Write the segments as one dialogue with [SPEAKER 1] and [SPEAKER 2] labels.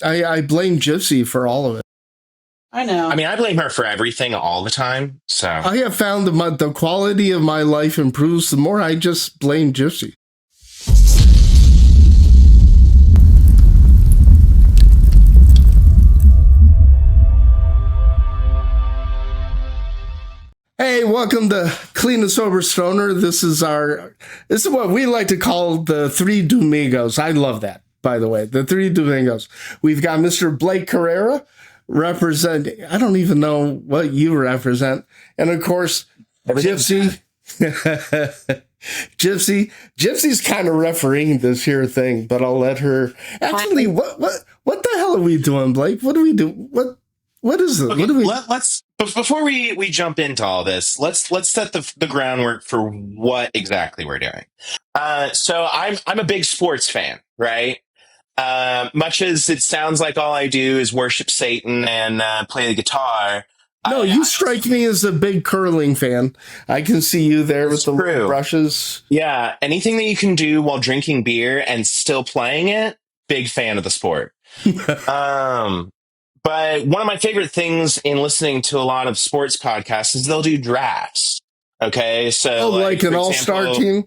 [SPEAKER 1] I blame Jipsy for all of it.
[SPEAKER 2] I know.
[SPEAKER 3] I mean, I blame her for everything all the time. So
[SPEAKER 1] I have found the quality of my life improves the more I just blame Jipsy. Hey, welcome to Clean and Sober Stoner. This is what we like to call the Three Doomigos. I love that, by the way, the Three Doomigos. We've got Mr. Blake Carrera representing, I don't even know what you represent. And of course, Jipsy. Gypsy's kind of refereeing this here thing, but I'll let her. Actually, what the hell are we doing, Blake? What do we do? What is it?
[SPEAKER 3] okay,
[SPEAKER 1] What do we?
[SPEAKER 3] let's before we jump into all this, let's set the groundwork for what exactly we're doing. So I'm a big sports fan, right? Much as it sounds like all I do is worship Satan and play the guitar.
[SPEAKER 1] No, you strike me as a big curling fan. I can see you there with the brushes.
[SPEAKER 3] Yeah, anything that you can do while drinking beer and still playing it, big fan of the sport. But one of my favorite things in listening to a lot of sports podcasts is they'll do drafts. Okay, so
[SPEAKER 1] like an all-star team?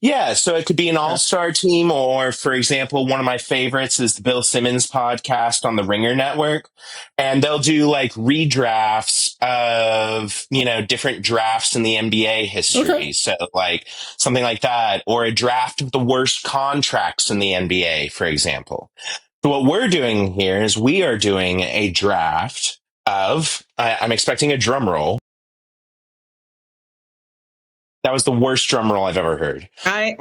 [SPEAKER 3] Yeah, so it could be an all-star team, or, for example, one of my favorites is the Bill Simmons podcast on the Ringer Network. And they'll do, like, redrafts of, different drafts in the NBA history. Okay. So, like, something like that. Or a draft of the worst contracts in the NBA, for example. So what we're doing here is we are doing a draft of, I'm expecting a drum roll. That was the worst drum roll I've ever heard.
[SPEAKER 2] I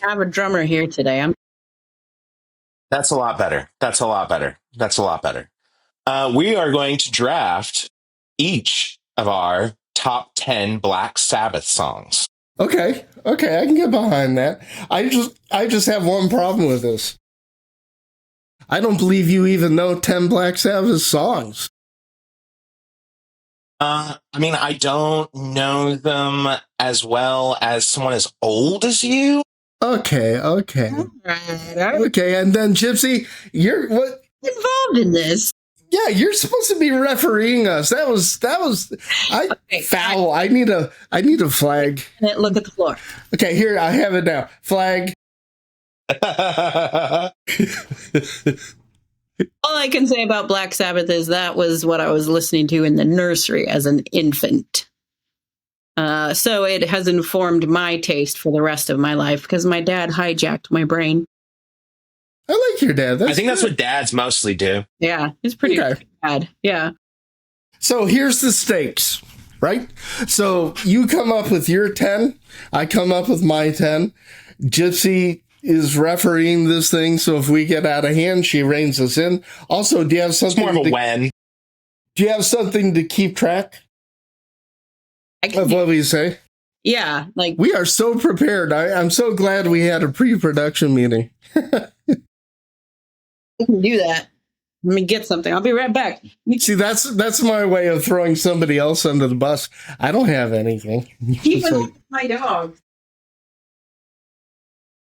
[SPEAKER 2] have a drummer here today.
[SPEAKER 3] That's a lot better. We are going to draft each of our top 10 Black Sabbath songs.
[SPEAKER 1] Okay, I can get behind that. I just have one problem with this. I don't believe you even know 10 Black Sabbath songs.
[SPEAKER 3] I mean, I don't know them as well as someone as old as you.
[SPEAKER 1] Okay.
[SPEAKER 2] All right.
[SPEAKER 1] Okay, and then Gypsy, you're what
[SPEAKER 2] involved in this?
[SPEAKER 1] Yeah, you're supposed to be refereeing us. That was foul. I need a flag.
[SPEAKER 2] Look at the floor.
[SPEAKER 1] Okay, here I have it now. Flag.
[SPEAKER 2] All I can say about Black Sabbath is that was what I was listening to in the nursery as an infant. So it has informed my taste for the rest of my life because my dad hijacked my brain.
[SPEAKER 1] I like your dad.
[SPEAKER 3] I think that's what dads mostly do.
[SPEAKER 2] Yeah, he's pretty bad. Yeah.
[SPEAKER 1] So here's the stakes, right? So you come up with your 10. I come up with my 10. Gypsy is refereeing this thing, so if we get out of hand, she reins us in. Also, do you have something?
[SPEAKER 3] It's more of a when.
[SPEAKER 1] Do you have something to keep track of what we say?
[SPEAKER 2] Yeah, like
[SPEAKER 1] we are so prepared. I'm so glad we had a pre-production meeting.
[SPEAKER 2] I can do that. Let me get something. I'll be right back.
[SPEAKER 1] See, that's my way of throwing somebody else under the bus. I don't have anything.
[SPEAKER 2] Even my dog.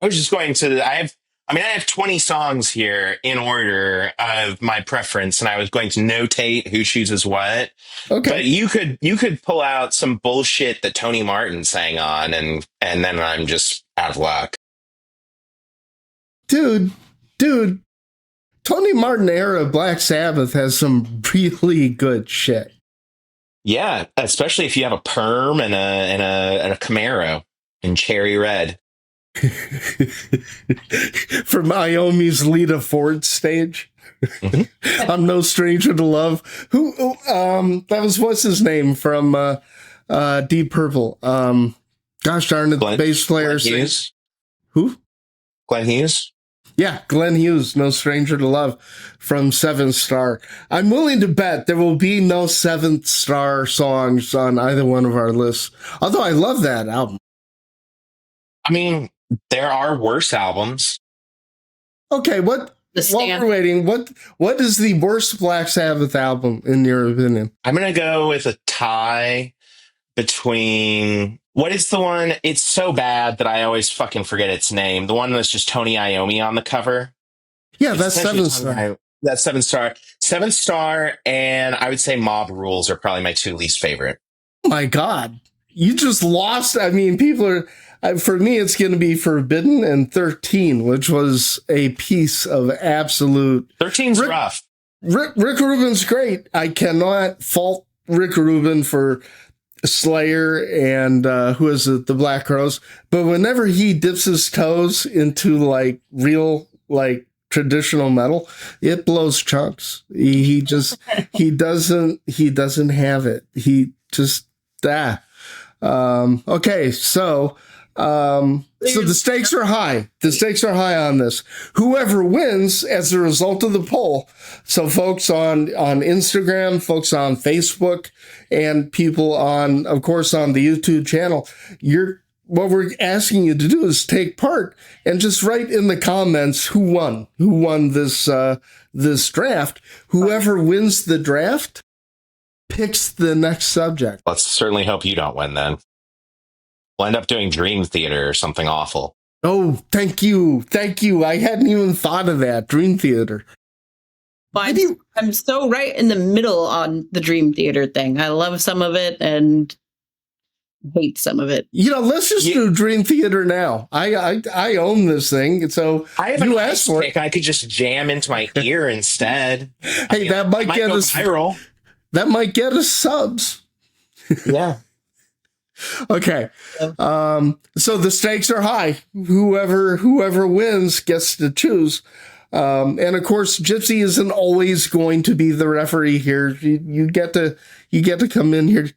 [SPEAKER 3] I was just going to. I have 20 songs here in order of my preference, and I was going to notate who chooses what. Okay. But you could pull out some bullshit that Tony Martin sang on, and then I'm just out of luck.
[SPEAKER 1] Dude, Tony Martin era Black Sabbath has some really good shit.
[SPEAKER 3] Yeah, especially if you have a perm and a Camaro in cherry red.
[SPEAKER 1] From Iommi's Lita Ford stage. Mm-hmm. I'm no stranger to love. Who that was, what's his name from Deep Purple? Gosh darn it, the bass player.
[SPEAKER 3] Glenn Hughes?
[SPEAKER 1] Who?
[SPEAKER 3] Glenn Hughes?
[SPEAKER 1] Yeah, Glenn Hughes, No Stranger to Love from Seventh Star. I'm willing to bet there will be no Seventh Star songs on either one of our lists. Although I love that album.
[SPEAKER 3] I mean, there are worse albums.
[SPEAKER 1] Okay, while we're waiting, what is the worst Black Sabbath album in your opinion?
[SPEAKER 3] I'm going to go with a tie between... What is the one? It's so bad that I always fucking forget its name. The one that's just Tony Iommi on the cover.
[SPEAKER 1] Yeah,
[SPEAKER 3] It's
[SPEAKER 1] that's
[SPEAKER 3] essentially
[SPEAKER 1] 7 star.
[SPEAKER 3] That's 7 star. 7 star, and I would say Mob Rules are probably my two least favorite.
[SPEAKER 1] My God, you just lost. I mean, people are. For me, it's going to be Forbidden and 13, which was a piece of absolute.
[SPEAKER 3] 13's rough.
[SPEAKER 1] Rick Rubin's great. I cannot fault Rick Rubin for Slayer and who is it, the Black Crowes. But whenever he dips his toes into like real like traditional metal, it blows chunks. He just he doesn't have it. He just okay, so the stakes are high. The stakes are high on this. Whoever wins as a result of the poll. So folks on Instagram, folks on Facebook, and people on, of course, on the YouTube channel, what we're asking you to do is take part and just write in the comments who won this draft. Whoever wins the draft picks the next subject.
[SPEAKER 3] Let's certainly hope you don't win then. We'll end up doing Dream Theater or something awful.
[SPEAKER 1] Oh, thank you. I hadn't even thought of that. Dream Theater.
[SPEAKER 2] I'm so right in the middle on the Dream Theater thing. I love some of it and hate some of it.
[SPEAKER 1] Let's just do Dream Theater now. I own this thing, so
[SPEAKER 3] I have
[SPEAKER 1] you asked for it.
[SPEAKER 3] I could just jam into my ear instead.
[SPEAKER 1] Hey, that might get us
[SPEAKER 3] viral.
[SPEAKER 1] That might get us subs.
[SPEAKER 3] Yeah.
[SPEAKER 1] Okay. So the stakes are high. Whoever wins gets to choose. And of course, Jipsy isn't always going to be the referee here. You get to come in here.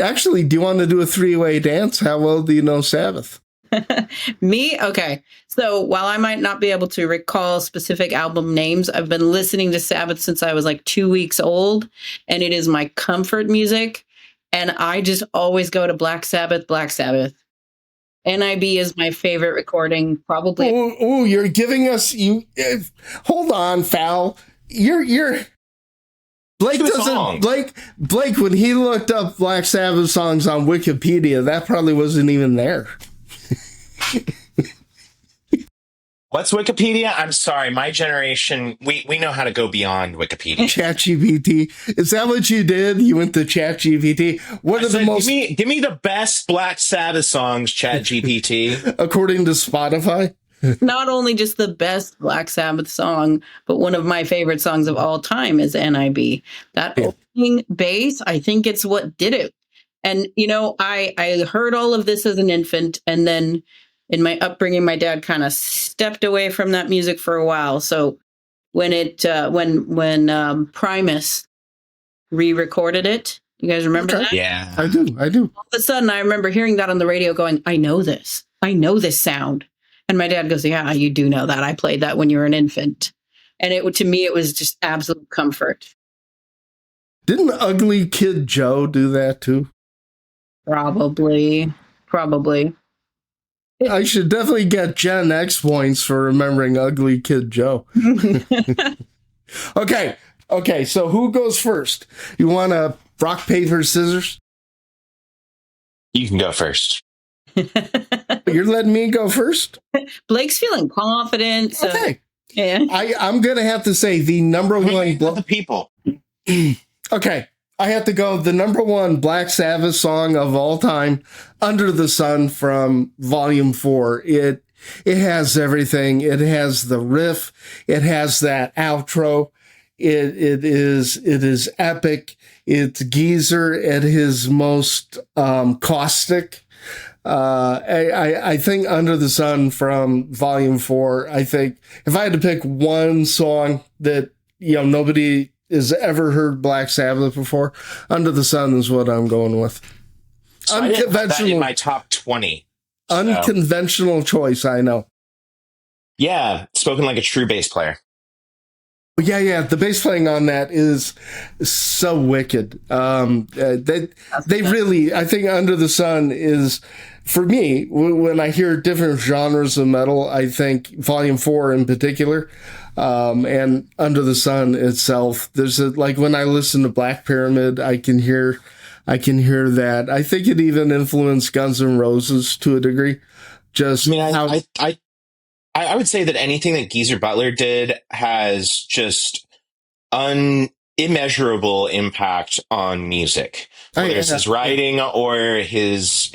[SPEAKER 1] Actually, do you want to do a 3-way dance? How well do you know Sabbath?
[SPEAKER 2] Me? Okay. So while I might not be able to recall specific album names, I've been listening to Sabbath since I was like 2 weeks old, and it is my comfort music. And I just always go to Black Sabbath. NIB is my favorite recording, probably.
[SPEAKER 1] Oh, you're giving us hold on, Fal. You're Blake doesn't Blake when he looked up Black Sabbath songs on Wikipedia, that probably wasn't even there.
[SPEAKER 3] What's Wikipedia? I'm sorry, my generation, we know how to go beyond Wikipedia.
[SPEAKER 1] ChatGPT. Is that what you did? You went to ChatGPT? What are the most...
[SPEAKER 3] Give me the best Black Sabbath songs, ChatGPT.
[SPEAKER 1] According to Spotify?
[SPEAKER 2] Not only just the best Black Sabbath song, but one of my favorite songs of all time is NIB. That opening bass, I think it's what did it. And, I heard all of this as an infant, and then in my upbringing, my dad kind of stepped away from that music for a while. So when when Primus re-recorded it, you guys remember that?
[SPEAKER 3] Yeah,
[SPEAKER 1] I do.
[SPEAKER 2] All of a sudden, I remember hearing that on the radio, going, "I know this sound." And my dad goes, "Yeah, you do know that. I played that when you were an infant." And to me, it was just absolute comfort.
[SPEAKER 1] Didn't Ugly Kid Joe do that too?
[SPEAKER 2] Probably.
[SPEAKER 1] I should definitely get Gen X points for remembering Ugly Kid Joe. Okay, so who goes first? You want to rock, paper, scissors?
[SPEAKER 3] You can go first.
[SPEAKER 1] You're letting me go first?
[SPEAKER 2] Blake's feeling confident. So,
[SPEAKER 1] okay.
[SPEAKER 2] Yeah.
[SPEAKER 1] I'm going to have to say the number one...
[SPEAKER 3] the people.
[SPEAKER 1] Okay. I have to go the number one Black Sabbath song of all time, Under the Sun from Volume 4. It has everything. It has the riff. It has that outro. It is epic. It's Geezer at his most caustic. I think Under the Sun from Volume 4, I think if I had to pick one song that, nobody has ever heard Black Sabbath before, Under the Sun is what I'm going with.
[SPEAKER 3] So I didn't put that in my top 20. So.
[SPEAKER 1] Unconventional choice, I know.
[SPEAKER 3] Yeah, spoken like a true bass player.
[SPEAKER 1] Yeah. The bass playing on that is so wicked. They really, I think Under the Sun is, for me, when I hear different genres of metal, I think Volume 4 in particular, and Under the Sun itself, like when I listen to Black Pyramid, I can hear that. I think it even influenced Guns N' Roses to a degree. Just
[SPEAKER 3] I would say that anything that Geezer Butler did has just immeasurable impact on music, whether it's his writing or his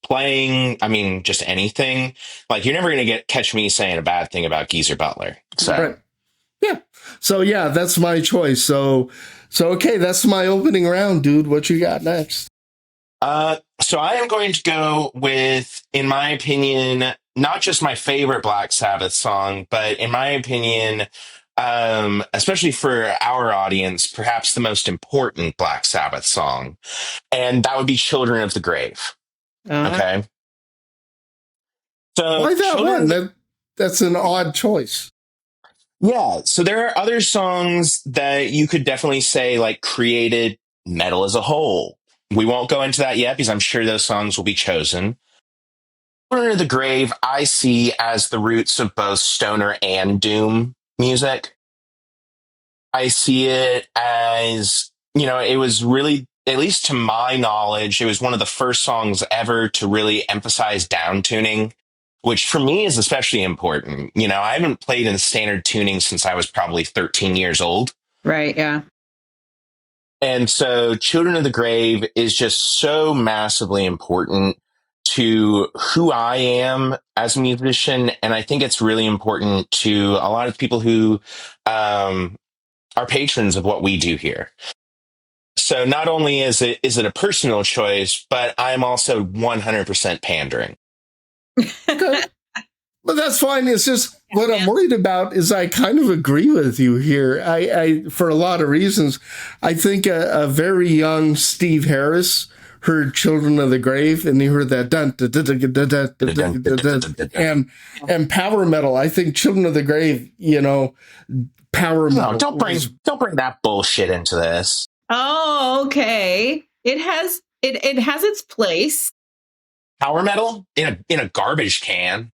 [SPEAKER 3] playing. I mean, just anything. Like, you're never going to catch me saying a bad thing about Geezer Butler. So
[SPEAKER 1] Right. Yeah. So yeah, that's my choice. So okay, that's my opening round, dude. What you got next?
[SPEAKER 3] So I am going to go with, in my opinion, not just my favorite Black Sabbath song, but in my opinion, especially for our audience, perhaps the most important Black Sabbath song, and that would be "Children of the Grave." Okay. So
[SPEAKER 1] why that one? That's an odd choice.
[SPEAKER 3] Yeah. So there are other songs that you could definitely say like created metal as a whole. We won't go into that yet because I'm sure those songs will be chosen. Children of the Grave, I see as the roots of both stoner and doom music. I see it as, it was really, at least to my knowledge, it was one of the first songs ever to really emphasize down tuning, which for me is especially important. I haven't played in standard tuning since I was probably 13 years old.
[SPEAKER 2] Right, yeah.
[SPEAKER 3] And so Children of the Grave is just so massively important to who I am as a musician. And I think it's really important to a lot of people who are patrons of what we do here. So not only is it a personal choice, but I'm also 100% pandering.
[SPEAKER 1] Okay. But that's fine. It's just what I'm worried about is I kind of agree with you here. I for a lot of reasons. I think a very young Steve Harris heard Children of the Grave and he heard that dun, dun, dun, dun, dun, dun, dun, dun, dun, and power metal. I think Children of the Grave, power metal.
[SPEAKER 3] No, don't bring that bullshit into this.
[SPEAKER 2] Oh, okay. It has its place.
[SPEAKER 3] Power metal in a garbage can.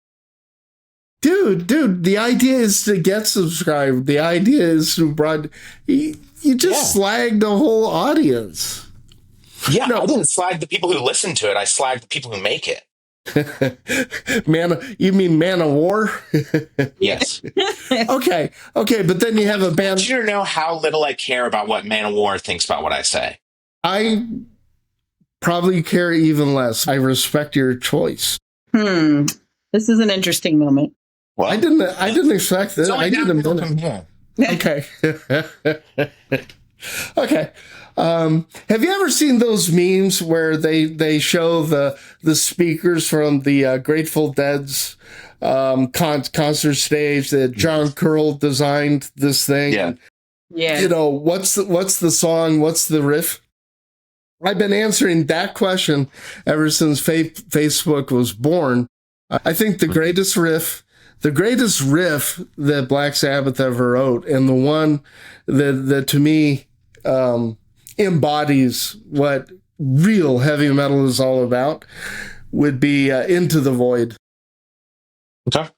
[SPEAKER 1] Dude, the idea is to get subscribed. The idea is to you just slagged the whole audience.
[SPEAKER 3] Yeah, no. I didn't slag the people who listen to it. I slagged the people who make it.
[SPEAKER 1] You mean Man of War?
[SPEAKER 3] Yes.
[SPEAKER 1] Okay, but then you have a band. I
[SPEAKER 3] want you to know how little I care about what Man of War thinks about what I say.
[SPEAKER 1] I probably care even less. I respect your choice.
[SPEAKER 2] This is an interesting moment.
[SPEAKER 1] Well, I didn't expect this. I didn't. Okay. Okay. Have you ever seen those memes where they show the speakers from the Grateful Dead's concert stage that John Curl designed this thing?
[SPEAKER 3] Yeah.
[SPEAKER 2] Yeah.
[SPEAKER 1] What's the song? What's the riff? I've been answering that question ever since Facebook was born. I think the greatest riff that Black Sabbath ever wrote, and the one that to me embodies what real heavy metal is all about, would be Into the Void.
[SPEAKER 3] Okay.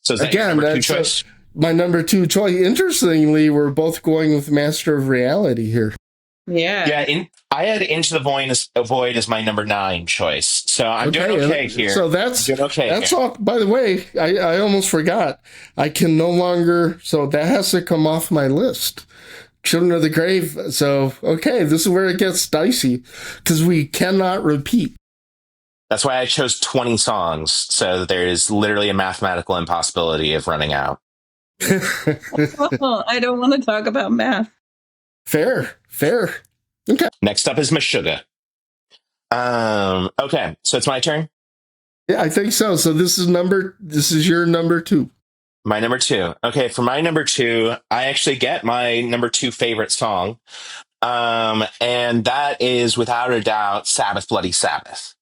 [SPEAKER 3] So again, that's
[SPEAKER 1] my number two choice. Interestingly, we're both going with Master of Reality here.
[SPEAKER 2] Yeah.
[SPEAKER 3] Yeah. I had Into the Void as my number 9 choice. So I'm doing okay here.
[SPEAKER 1] So that's all. By the way, I almost forgot. I can no longer. So that has to come off my list. Children of the Grave. So, okay, this is where it gets dicey because we cannot repeat.
[SPEAKER 3] That's why I chose 20 songs. So there's literally a mathematical impossibility of running out.
[SPEAKER 2] I don't want to talk about math.
[SPEAKER 1] Fair. Okay.
[SPEAKER 3] Next up is Meshuggah. Okay, so it's my turn?
[SPEAKER 1] Yeah, I think so. So this is your number 2.
[SPEAKER 3] My number 2. Okay, for my number 2, I actually get my number 2 favorite song. And that is without a doubt Sabbath Bloody Sabbath.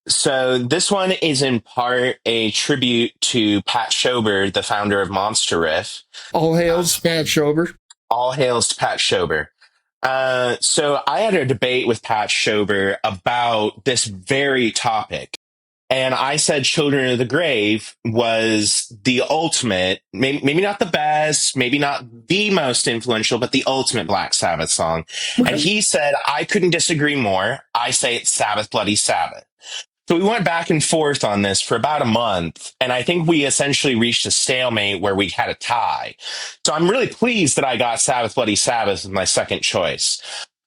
[SPEAKER 3] So this one is in part a tribute to Pat Schober, the founder of Monster Riff.
[SPEAKER 1] All hails Pat Schober.
[SPEAKER 3] All hails to Pat Schober. So I had a debate with Pat Schober about this very topic. And I said Children of the Grave was the ultimate, maybe not the best, maybe not the most influential, but the ultimate Black Sabbath song. Okay. And he said, I couldn't disagree more. I say it's Sabbath Bloody Sabbath. So we went back and forth on this for about a month, and I think we essentially reached a stalemate where we had a tie. So I'm really pleased that I got Sabbath Bloody Sabbath as my second choice.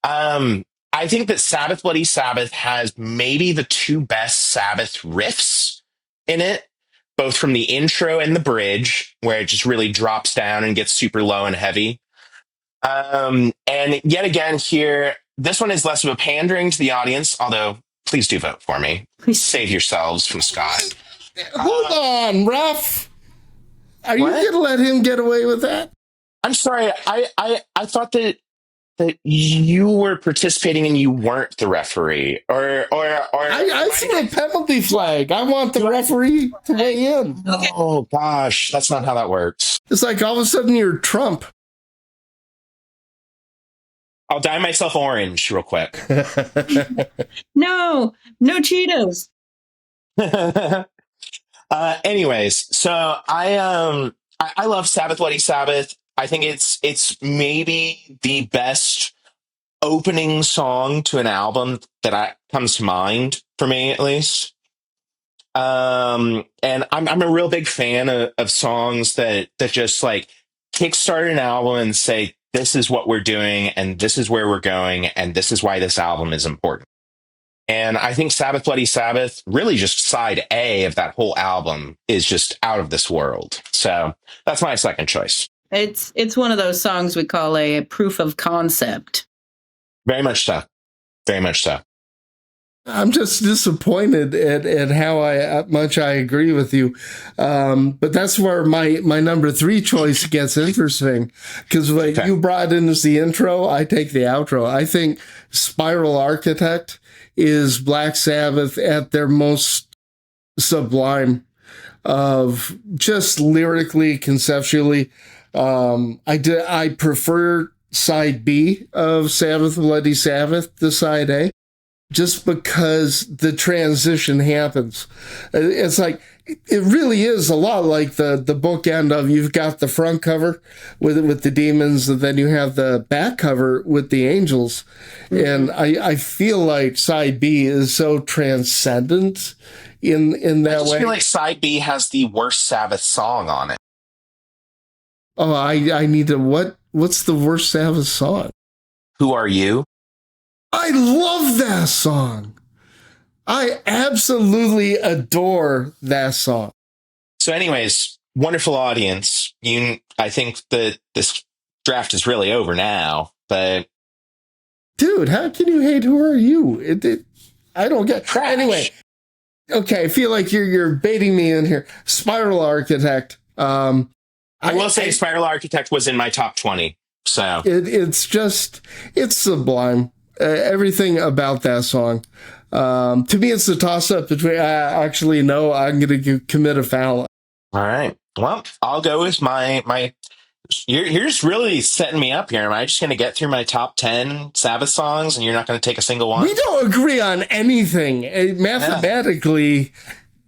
[SPEAKER 3] I think that Sabbath Bloody Sabbath has maybe the two best Sabbath riffs in it, both from the intro and the bridge, where it just really drops down and gets super low and heavy. And yet again here, this one is less of a pandering to the audience, although please do vote for me.
[SPEAKER 2] Please.
[SPEAKER 3] Save yourselves from Scott.
[SPEAKER 1] Hold on, ref. Are
[SPEAKER 3] What?
[SPEAKER 1] you going to let him get away with that?
[SPEAKER 3] I'm sorry. I thought that you were participating and you weren't the referee, or
[SPEAKER 1] I see a penalty flag. I want the referee to weigh in.
[SPEAKER 2] Okay.
[SPEAKER 3] Oh gosh, that's not how that works.
[SPEAKER 1] It's like all of a sudden you're Trump.
[SPEAKER 3] I'll dye myself orange real quick.
[SPEAKER 2] No Cheetos.
[SPEAKER 3] Anyways, so I love Sabbath Bloody Sabbath. I think it's maybe the best opening song to an album that comes to mind for me, at least. And I'm a real big fan of songs that just like kickstart an album and say, this is what we're doing, and this is where we're going, and this is why this album is important. And I think Sabbath Bloody Sabbath, really just side A of that whole album, is just out of this world. So that's my second choice.
[SPEAKER 2] It's one of those songs we call a proof of concept.
[SPEAKER 3] Very much so. Very much so.
[SPEAKER 1] I'm just disappointed at how much I agree with you. But that's where my number 3 choice gets interesting, because what you brought in as the intro, I take the outro. I think Spiral Architect is Black Sabbath at their most sublime, of just lyrically, conceptually. I prefer side B of Sabbath Bloody Sabbath to side A, just because the transition happens. It's like, it really is a lot like the bookend of, you've got the front cover with the demons, and then you have the back cover with the angels. Mm-hmm. And I feel like side B is so transcendent in that way.
[SPEAKER 3] I feel like side B has the worst Sabbath song on it.
[SPEAKER 1] Oh, I need to, what's the worst Sabbath song?
[SPEAKER 3] Who Are You?
[SPEAKER 1] I love that song. I absolutely adore that song.
[SPEAKER 3] So anyways, wonderful audience. I think that this draft is really over now, but...
[SPEAKER 1] Dude, how can you hate Who Are You? I don't get...
[SPEAKER 3] Trash.
[SPEAKER 1] Anyway, okay, I feel like you're baiting me in here. Spiral Architect.
[SPEAKER 3] I will say Spiral Architect was in my top 20, so...
[SPEAKER 1] It's sublime. Everything about that song. To me, it's a toss-up between, actually, no, I'm going to commit a foul.
[SPEAKER 3] All right. Well, I'll go with my you're just really setting me up here. Am I just going to get through my top 10 Sabbath songs and you're not going to take a single one?
[SPEAKER 1] We don't agree on anything. Mathematically,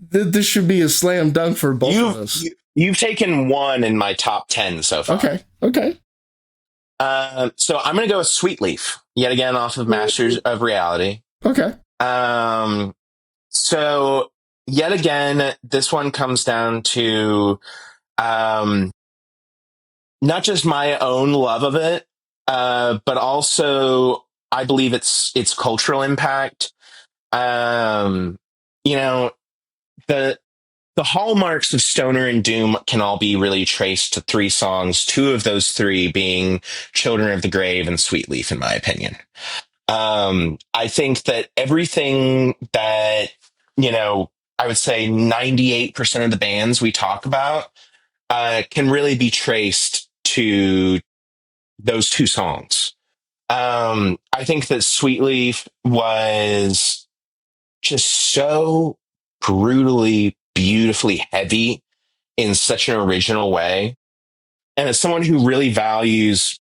[SPEAKER 1] this should be a slam dunk for both of us.
[SPEAKER 3] You've taken one in my top 10 so far.
[SPEAKER 1] Okay.
[SPEAKER 3] So I'm going to go with Sweet Leaf, yet again off of Masters of Reality.
[SPEAKER 1] Okay.
[SPEAKER 3] So yet again, this one comes down to not just my own love of it, but also I believe its cultural impact. The hallmarks of stoner and doom can all be really traced to 3 songs, 2 of those 3 being Children of the Grave and Sweet Leaf, in my opinion. I think that everything that, I would say 98% of the bands we talk about can really be traced to those 2 songs. I think that Sweet Leaf was just so brutally, beautifully heavy in such an original way. And as someone who really values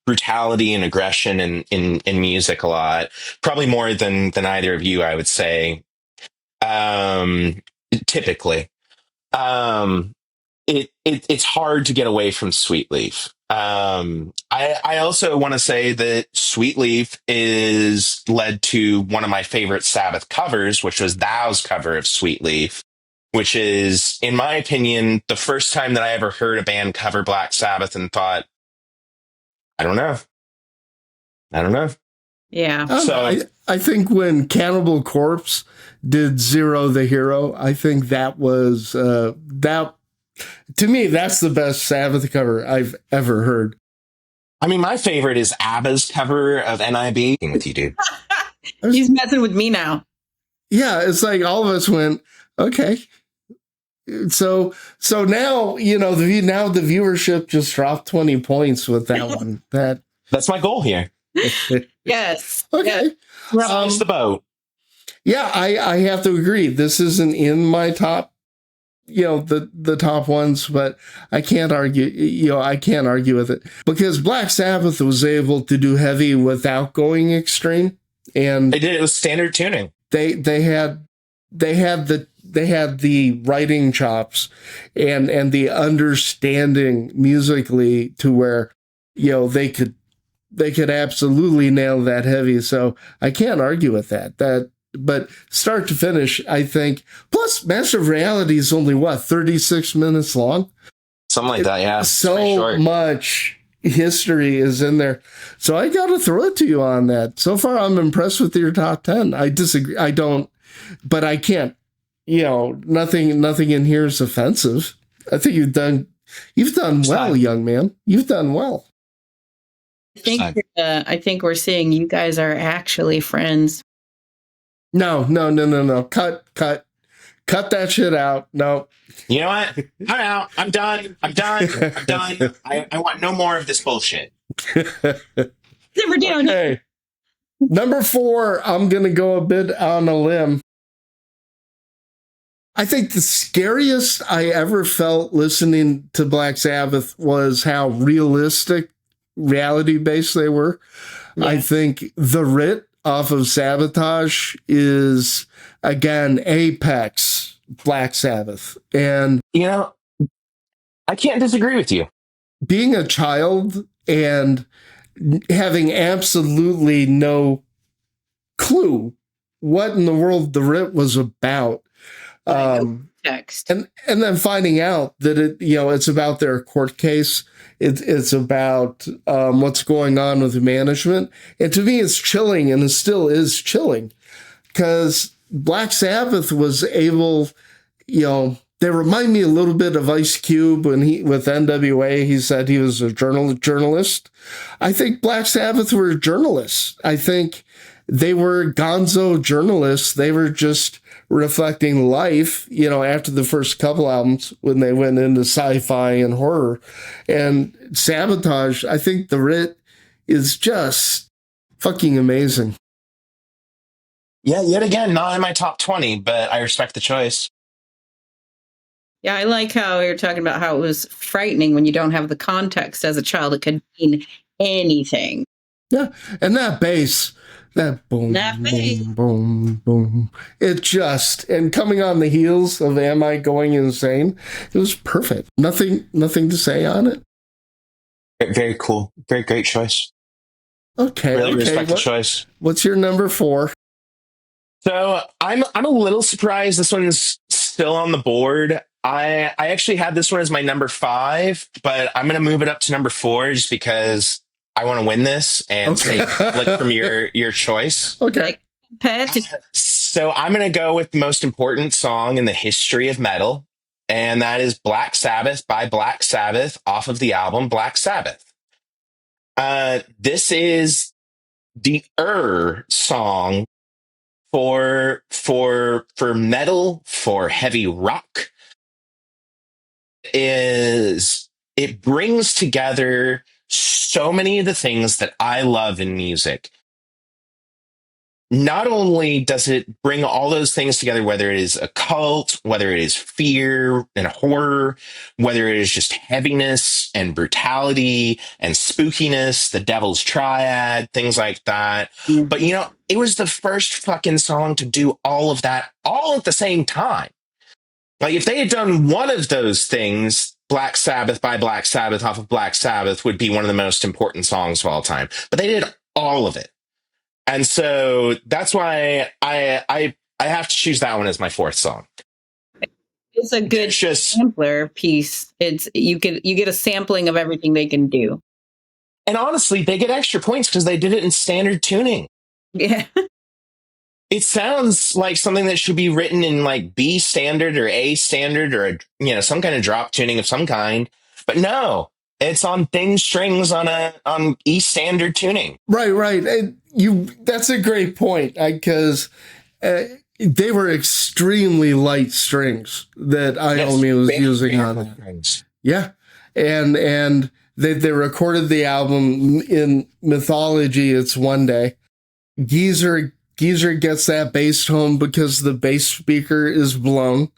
[SPEAKER 3] brutality and aggression in music a lot, probably more than either of you, I would say, typically, it's hard to get away from Sweet Leaf. I also want to say that Sweet Leaf is led to one of my favorite Sabbath covers, which was Thou's cover of Sweet Leaf, which is, in my opinion, the first time that I ever heard a band cover Black Sabbath and thought, I don't know. I don't know.
[SPEAKER 2] Yeah.
[SPEAKER 1] I think when Cannibal Corpse did Zero the Hero, I think that was that to me, that's the best Sabbath cover I've ever heard.
[SPEAKER 3] I mean, my favorite is ABBA's cover of NIB. With you, dude.
[SPEAKER 2] He's messing with me now.
[SPEAKER 1] Yeah, it's like all of us went, okay. So now, now the viewership just dropped 20 points with that one.
[SPEAKER 3] That's my goal here.
[SPEAKER 2] Yes.
[SPEAKER 1] Okay.
[SPEAKER 3] Rise the boat.
[SPEAKER 1] Yeah, I have to agree. This isn't in my top, the top ones, but I can't argue, I can't argue with it because Black Sabbath was able to do heavy without going extreme. And
[SPEAKER 3] they did it with standard tuning.
[SPEAKER 1] They had the writing chops and the understanding musically to where, they could absolutely nail that heavy. So I can't argue with that. But start to finish, I think. Plus, Master of Reality is only 36 minutes long.
[SPEAKER 3] Something like that, yeah.
[SPEAKER 1] So much history is in there. So I got to throw it to you on that. So far, I'm impressed with your top 10. I disagree. I don't, but I can't. Nothing in here is offensive. I think you've done well, young man. You've done well.
[SPEAKER 2] I think we're seeing you guys are actually friends.
[SPEAKER 1] No. Cut that shit out. No.
[SPEAKER 3] You know what? I'm out. I'm done. I want no more of this bullshit.
[SPEAKER 2] Simmer down.
[SPEAKER 1] Okay. Number 4, I'm going to go a bit on a limb. I think the scariest I ever felt listening to Black Sabbath was how realistic, reality-based they were. Yeah. I think The Writ off of Sabotage is, again, apex Black Sabbath. And,
[SPEAKER 3] I can't disagree with you.
[SPEAKER 1] Being a child and having absolutely no clue what in the world The Writ was about.
[SPEAKER 2] Text.
[SPEAKER 1] And then finding out that it's about their court case. It's about what's going on with the management. And to me, it's chilling, and it still is chilling because Black Sabbath was able, they remind me a little bit of Ice Cube with NWA. He said he was a journalist. I think Black Sabbath were journalists. I think they were gonzo journalists. They were just reflecting life, after the first couple albums when they went into sci-fi and horror. And Sabotage, I think The Writ is just fucking amazing.
[SPEAKER 3] Yeah, yet again, not in my top 20, but I respect the choice.
[SPEAKER 2] Yeah, I like how you're talking about how it was frightening when you don't have the context as a child. It could mean anything.
[SPEAKER 1] Yeah, and that bass, that boom, boom, boom, boom. It just, and coming on the heels of Am I Going Insane, it was perfect. Nothing to say on it.
[SPEAKER 3] Very cool. Very great choice.
[SPEAKER 1] Okay.
[SPEAKER 3] Really respect the choice.
[SPEAKER 1] What's your number 4?
[SPEAKER 3] So I'm a little surprised this one's still on the board. I actually had this one as my number 5, but I'm going to move it up to number 4 just because I want to win this and take from your choice.
[SPEAKER 1] Okay.
[SPEAKER 3] So I'm going to go with the most important song in the history of metal, and that is Black Sabbath by Black Sabbath off of the album Black Sabbath. This is the song for metal, for heavy rock. It brings together so many of the things that I love in music. Not only does it bring all those things together, whether it is occult, whether it is fear and horror, whether it is just heaviness and brutality and spookiness, the devil's triad, things like that. Mm-hmm. But, it was the first fucking song to do all of that all at the same time. Like, if they had done one of those things, Black Sabbath by Black Sabbath off of Black Sabbath would be one of the most important songs of all time. But they did all of it. And so that's why I have to choose that one as my fourth song.
[SPEAKER 2] It's a good sampler piece. It's you get a sampling of everything they can do.
[SPEAKER 3] And honestly, they get extra points because they did it in standard tuning.
[SPEAKER 2] Yeah.
[SPEAKER 3] It sounds like something that should be written in like B standard or A standard or some kind of drop tuning of some kind. But no, it's on thin strings on E standard tuning.
[SPEAKER 1] Right. That's a great point because they were extremely light strings that Iommi was using on it. Yeah, and they recorded the album in Mythology. It's One Day. Geezer gets that bass tone because the bass speaker is blown,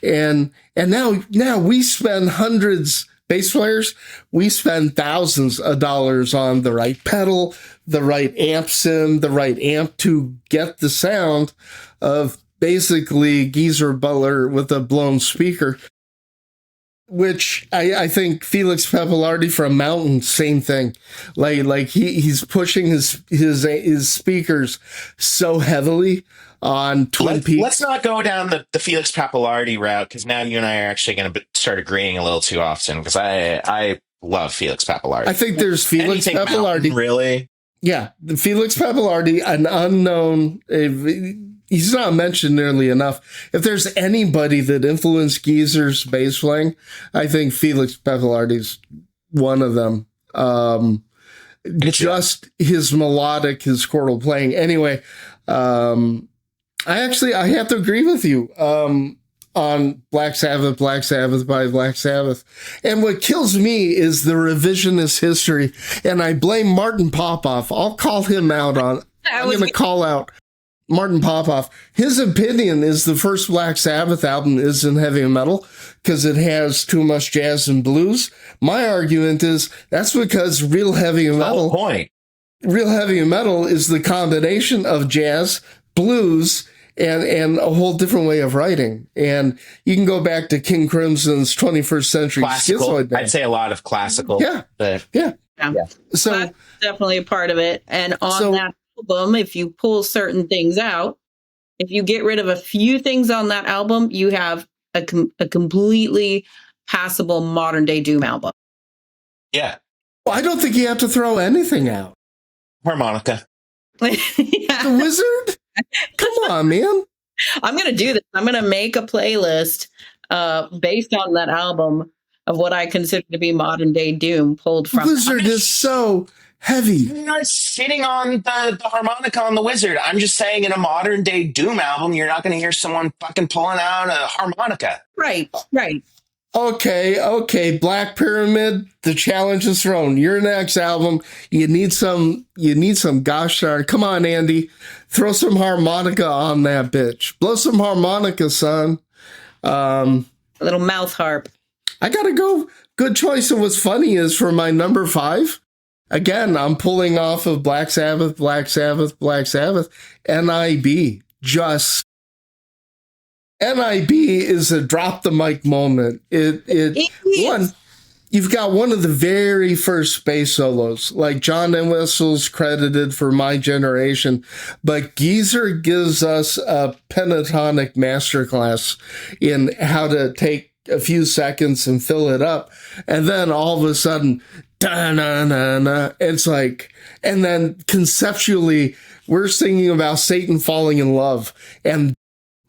[SPEAKER 1] and now we spend hundreds. Bass players, we spend thousands of dollars on the right pedal, the right amp sim, the right amp to get the sound of basically Geezer Butler with a blown speaker, which I think Felix Pappalardi from Mountain, same thing. Like he's pushing his speakers so heavily on Twin Peaks.
[SPEAKER 3] Let's not go down the Felix Pappalardi route because now you and I are actually going to start agreeing a little too often because I love Felix Pappalardi.
[SPEAKER 1] I think there's Felix Pappalardi.
[SPEAKER 3] Mountain, really?
[SPEAKER 1] Yeah, the Felix Pappalardi, an unknown. He's not mentioned nearly enough. If there's anybody that influenced Geezer's bass playing, I think Felix Pappalardi's one of them. Just his melodic, his chordal playing. Anyway, I have to agree with you on Black Sabbath by Black Sabbath. And what kills me is the revisionist history. And I blame Martin Popoff. I'll call him out on. I'm going to call out Martin Popoff. His opinion is the first Black Sabbath album isn't heavy metal because it has too much jazz and blues. My argument is that's because real heavy metal is the combination of jazz, blues, and a whole different way of writing. And you can go back to King Crimson's 21st Century
[SPEAKER 3] Schizoid Band. I'd say a lot of classical.
[SPEAKER 1] Yeah. So
[SPEAKER 2] that's definitely a part of it. And on that album, if you pull certain things out, if you get rid of a few things on that album, you have a completely passable modern day doom album.
[SPEAKER 3] Yeah.
[SPEAKER 1] Well, I don't think you have to throw anything out.
[SPEAKER 3] Harmonica.
[SPEAKER 1] The Wizard? Come on, man.
[SPEAKER 2] I'm going to do this. I'm going to make a playlist based on that album of what I consider to be modern day doom pulled from.
[SPEAKER 1] Wizard is so heavy.
[SPEAKER 3] You're not sitting on the harmonica on the Wizard. I'm just saying in a modern day doom album, you're not going to hear someone fucking pulling out a harmonica.
[SPEAKER 2] Right.
[SPEAKER 1] Okay. Black Pyramid, the challenge is thrown. Your next album, you need some gosh darn. Come on, Andy. Throw some harmonica on that bitch. Blow some harmonica, son.
[SPEAKER 2] A little mouth harp.
[SPEAKER 1] I gotta go. Good choice. And what's funny is for my number 5, again, I'm pulling off of Black Sabbath, NIB. NIB is a drop the mic moment. You've got one of the very first bass solos, like John Entwistle's credited for My Generation, but Geezer gives us a pentatonic masterclass in how to take a few seconds and fill it up. And then all of a sudden, da-na-na-na, it's like, and then conceptually, we're singing about Satan falling in love. And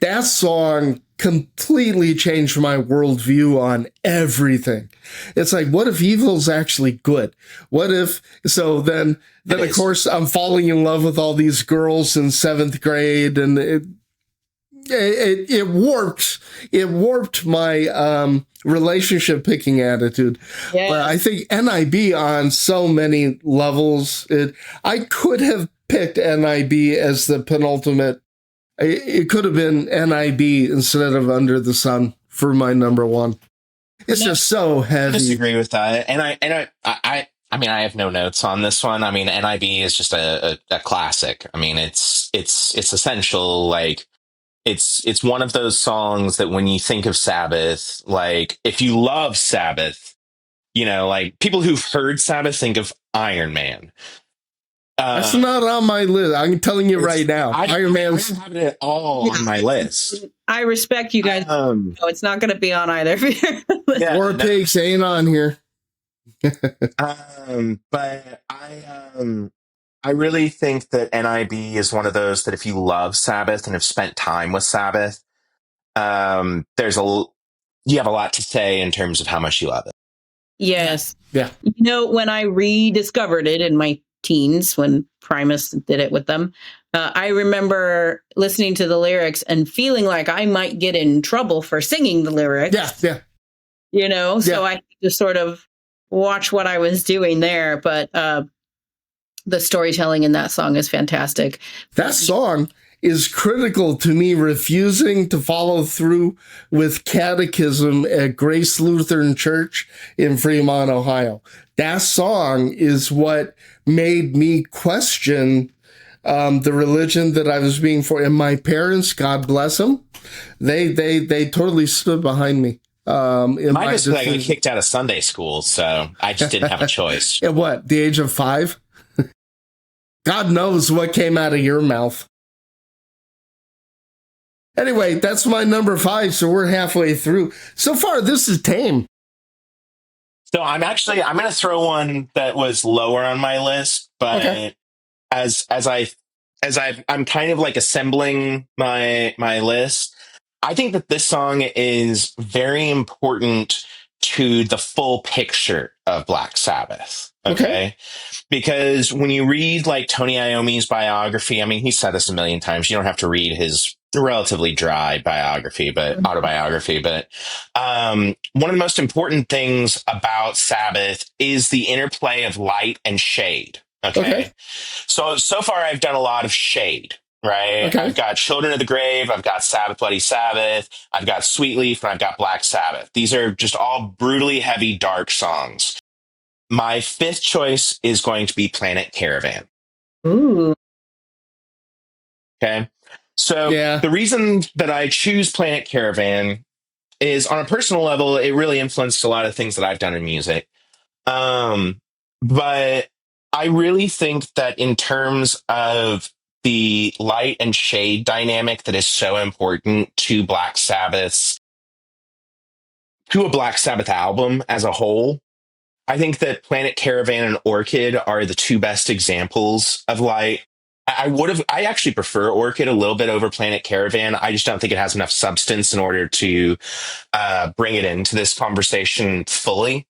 [SPEAKER 1] that song completely changed my worldview on everything. It's like, what if evil's actually good? What if, so then of course I'm falling in love with all these girls in 7th grade and it warped my, relationship picking attitude. Yeah. But I think NIB on so many levels, I could have picked NIB as the penultimate. It could have been NIB instead of Under the Sun for my number 1. It's just so heavy.
[SPEAKER 3] I disagree with that. And I mean, I have no notes on this one. I mean, NIB is just a classic. I mean, it's essential, like It's one of those songs that when you think of Sabbath, like if you love Sabbath, like people who've heard Sabbath think of Iron Man.
[SPEAKER 1] That's not on my list. I'm telling you right now. Iron Man's.
[SPEAKER 3] I don't have it at all on my list.
[SPEAKER 2] I respect you guys. No, it's not going to be on either of your list.
[SPEAKER 1] Yeah, War Pigs ain't on here.
[SPEAKER 3] But I really think that NIB is one of those that if you love Sabbath and have spent time with Sabbath, you have a lot to say in terms of how much you love it.
[SPEAKER 2] Yes.
[SPEAKER 1] Yeah.
[SPEAKER 2] When I rediscovered it in my teens, when Primus did it with them, I remember listening to the lyrics and feeling like I might get in trouble for singing the lyrics.
[SPEAKER 1] Yeah.
[SPEAKER 2] So I just sort of watch what I was doing there. But the storytelling in that song is fantastic.
[SPEAKER 1] That song is critical to me refusing to follow through with catechism at Grace Lutheran Church in Fremont, Ohio. That song is what made me question the religion that I was being for. And my parents, God bless them, they totally stood behind me.
[SPEAKER 3] Mine was like I got kicked out of Sunday school, so I just didn't have a choice.
[SPEAKER 1] At what, the age of 5? God knows what came out of your mouth. Anyway, that's my number 5, so we're halfway through. So far, this is tame.
[SPEAKER 3] So I'm going to throw one that was lower on my list, but okay. as I'm kind of like assembling my list, I think that this song is very important to the full picture of Black Sabbath. Okay. Because when you read like Tony Iommi's biography, I mean, he said this a million times. You don't have to read his relatively dry autobiography, but one of the most important things about Sabbath is the interplay of light and shade. Okay. So far I've done a lot of shade, right? Okay. I've got Children of the Grave. I've got Sabbath, Bloody Sabbath. I've got Sweet Leaf, and I've got Black Sabbath. These are just all brutally heavy, dark songs. My 5th choice is going to be Planet Caravan.
[SPEAKER 2] Ooh.
[SPEAKER 3] Okay. So the reason that I choose Planet Caravan is on a personal level, it really influenced a lot of things that I've done in music. But I really think that in terms of the light and shade dynamic that is so important to a Black Sabbath album as a whole, I think that Planet Caravan and Orchid are the 2 best examples of light. I actually prefer Orchid a little bit over Planet Caravan. I just don't think it has enough substance in order to bring it into this conversation fully.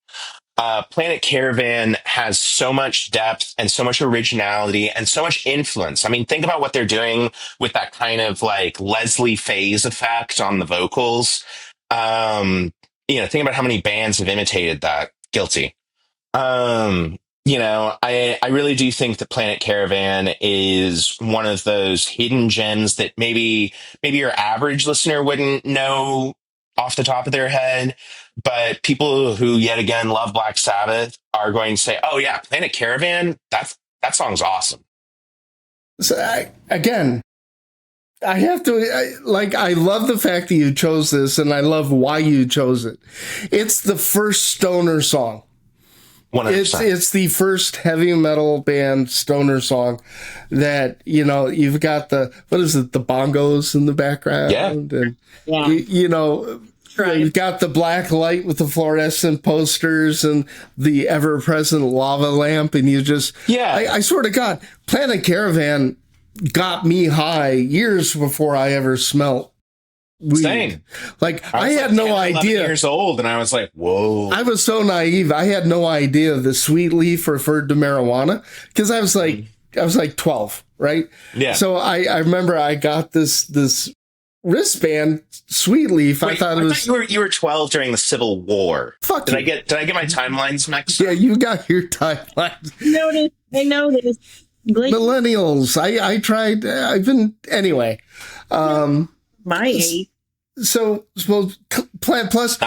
[SPEAKER 3] Planet Caravan has so much depth and so much originality and so much influence. I mean, think about what they're doing with that kind of like Leslie Phase effect on the vocals. Think about how many bands have imitated that. Guilty. I really do think that Planet Caravan is one of those hidden gems that maybe your average listener wouldn't know off the top of their head, but people who yet again love Black Sabbath are going to say, "Oh yeah, Planet Caravan, that song's awesome."
[SPEAKER 1] So I have to I love the fact that you chose this, and I love why you chose it. It's the first stoner song.
[SPEAKER 3] 100%.
[SPEAKER 1] It's the first heavy metal band stoner song that, you've got the bongos in the background.
[SPEAKER 2] Yeah.
[SPEAKER 1] And, you've got the black light with the fluorescent posters and the ever-present lava lamp. And you just, I swear to God, Planet Caravan got me high years before I ever smelt weed.
[SPEAKER 3] Same.
[SPEAKER 1] I had no idea.
[SPEAKER 3] Years old, and I was like, "Whoa!"
[SPEAKER 1] I was so naive. I had no idea the Sweet Leaf referred to marijuana because I was like 12, right?
[SPEAKER 3] Yeah.
[SPEAKER 1] So I remember I got this wristband, Sweet Leaf.
[SPEAKER 3] Wait,
[SPEAKER 1] I thought
[SPEAKER 3] you were 12 during the Civil War.
[SPEAKER 1] Fuck.
[SPEAKER 3] Did I get my timelines mixed?
[SPEAKER 1] Yeah, you got your timelines.
[SPEAKER 2] I know this.
[SPEAKER 1] Millennials. I tried. I've been anyway.
[SPEAKER 2] My age.
[SPEAKER 1] So plus,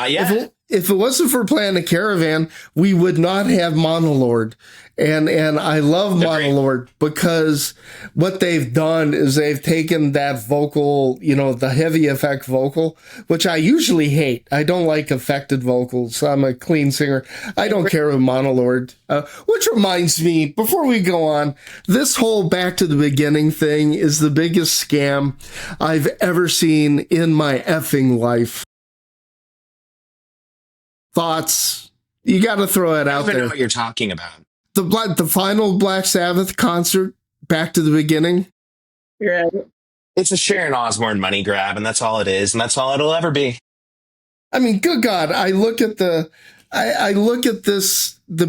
[SPEAKER 1] if it wasn't for Planet Caravan, we would not have Monolord. And I love Monolord because what they've done is they've taken that vocal, the heavy effect vocal, which I usually hate. I don't like affected vocals. I'm a clean singer. I don't care with Monolord. Which reminds me, before we go on, this whole back to the beginning thing is the biggest scam I've ever seen in my effing life. Thoughts? You got to throw it out
[SPEAKER 3] I don't even
[SPEAKER 1] there.
[SPEAKER 3] know what you're talking about.
[SPEAKER 1] The final Black Sabbath concert, back to the beginning.
[SPEAKER 2] Yeah.
[SPEAKER 3] It's a Sharon Osbourne money grab, and that's all it is, and that's all it'll ever be.
[SPEAKER 1] I mean, good God, I look at the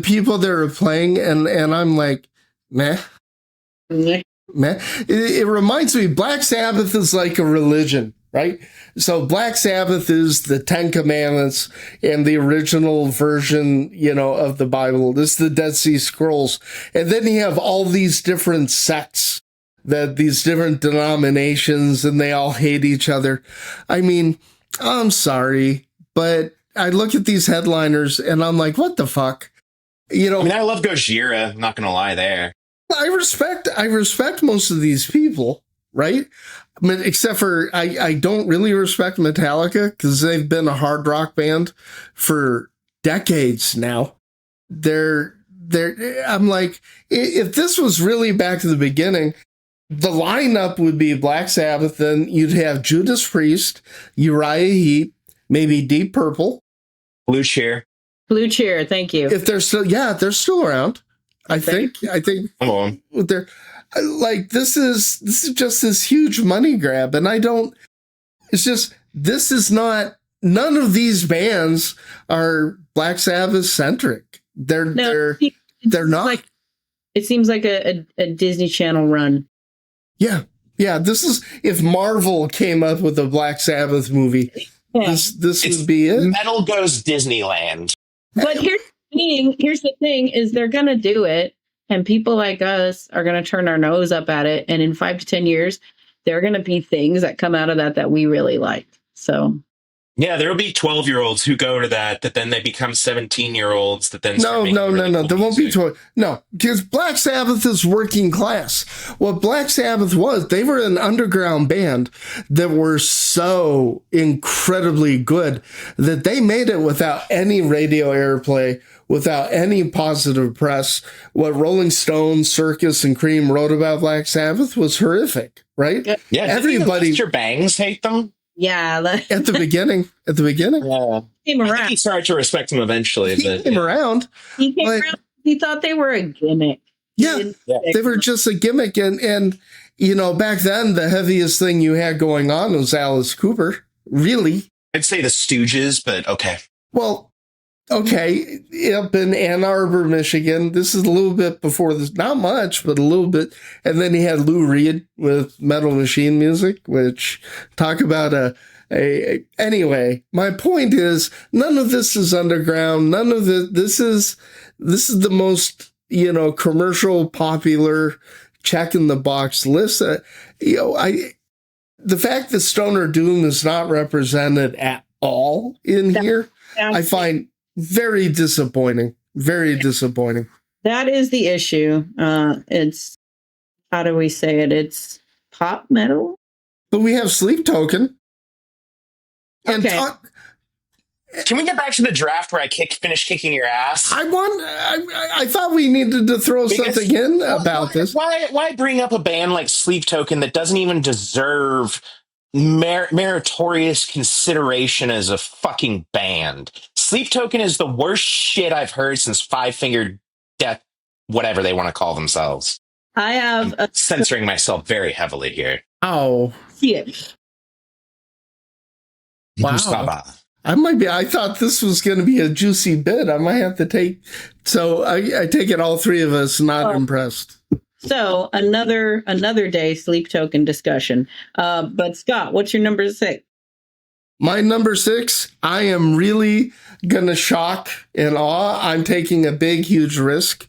[SPEAKER 1] people that are playing, and I'm like, meh. Meh. It reminds me, Black Sabbath is like a religion, right? So Black Sabbath is the Ten Commandments and the original version, of the Bible. This is the Dead Sea Scrolls. And then you have all these different sects, these different denominations, and they all hate each other. I mean, I'm sorry, but I look at these headliners and I'm like, what the fuck?
[SPEAKER 3] I mean, I love Gojira, I'm not going to lie there.
[SPEAKER 1] I respect most of these people, right? I mean, except for I don't really respect Metallica because they've been a hard rock band for decades now. I'm like, if this was really back to the beginning, the lineup would be Black Sabbath, then you'd have Judas Priest, Uriah Heep, maybe Deep Purple.
[SPEAKER 3] Blue Cheer.
[SPEAKER 2] Blue Cheer, thank you.
[SPEAKER 1] If they're still around. I think they're like, this is just this huge money grab. And this is not, none of these bands are Black Sabbath centric. They're not.
[SPEAKER 2] Like, it seems like a Disney Channel run.
[SPEAKER 1] Yeah. This is, if Marvel came up with a Black Sabbath movie, this would be it.
[SPEAKER 3] Metal goes Disneyland.
[SPEAKER 2] But here's the thing is they're going to do it, and people like us are going to turn our nose up at it. And in 5 to 10 years, there are going to be things that come out of that we really like. So.
[SPEAKER 3] Yeah, there'll be 12-year-olds who go to that then they become 17-year-olds that then
[SPEAKER 1] No. There won't be 12. No, because Black Sabbath is working class. What Black Sabbath was, they were an underground band that were so incredibly good that they made it without any radio airplay, without any positive press. What Rolling Stone, Circus, and Cream wrote about Black Sabbath was horrific, right?
[SPEAKER 3] Yeah,
[SPEAKER 1] everybody.
[SPEAKER 3] Your Bangs hate them.
[SPEAKER 2] Yeah,
[SPEAKER 1] at the beginning.
[SPEAKER 3] Yeah,
[SPEAKER 2] came around.
[SPEAKER 3] I think he started to respect them eventually.
[SPEAKER 1] He came around.
[SPEAKER 2] He thought they were a gimmick.
[SPEAKER 1] Yeah, they were just a gimmick, and back then the heaviest thing you had going on was Alice Cooper. Really,
[SPEAKER 3] I'd say the Stooges, but okay.
[SPEAKER 1] Well, okay, up in Ann Arbor, Michigan. This is a little bit before this, not much, but a little bit. And then he had Lou Reed with Metal Machine Music, which talk about anyway, my point is none of this is underground. None of this is the most, commercial, popular, check in the box list. The fact that Stoner Doom is not represented at all in here, I find very disappointing. Very disappointing.
[SPEAKER 2] That is the issue. It's, how do we say it? It's pop metal.
[SPEAKER 1] But we have Sleep Token. And
[SPEAKER 2] okay.
[SPEAKER 3] Can we get back to the draft where I finished kicking your ass?
[SPEAKER 1] I thought we needed to throw something in about this.
[SPEAKER 3] Why bring up a band like Sleep Token that doesn't even deserve meritorious consideration as a fucking band? Sleep Token is the worst shit I've heard since Five Finger Death, whatever they want to call themselves.
[SPEAKER 2] I'm
[SPEAKER 3] censoring myself very heavily here.
[SPEAKER 1] Oh.
[SPEAKER 2] Yeah.
[SPEAKER 1] Wow. I thought this was going to be a juicy bit. I might have to take, so I take it all three of us not impressed.
[SPEAKER 2] So another day Sleep Token discussion. But Scott, what's your number 6?
[SPEAKER 1] My number 6, I am really going to shock and awe. I'm taking a big, huge risk.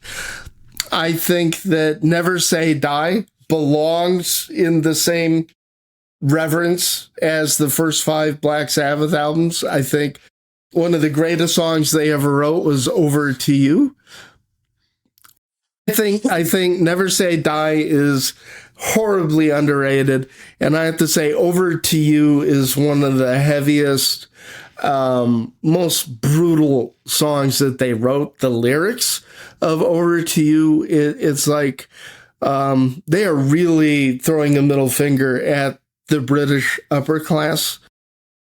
[SPEAKER 1] I think that Never Say Die belongs in the same reverence as the first 5 Black Sabbath albums. I think one of the greatest songs they ever wrote was Over to You. I think Never Say Die is horribly underrated. And I have to say, Over to You is one of the heaviest, most brutal songs that they wrote. The lyrics of Over to You, it's like they are really throwing a middle finger at the British upper class.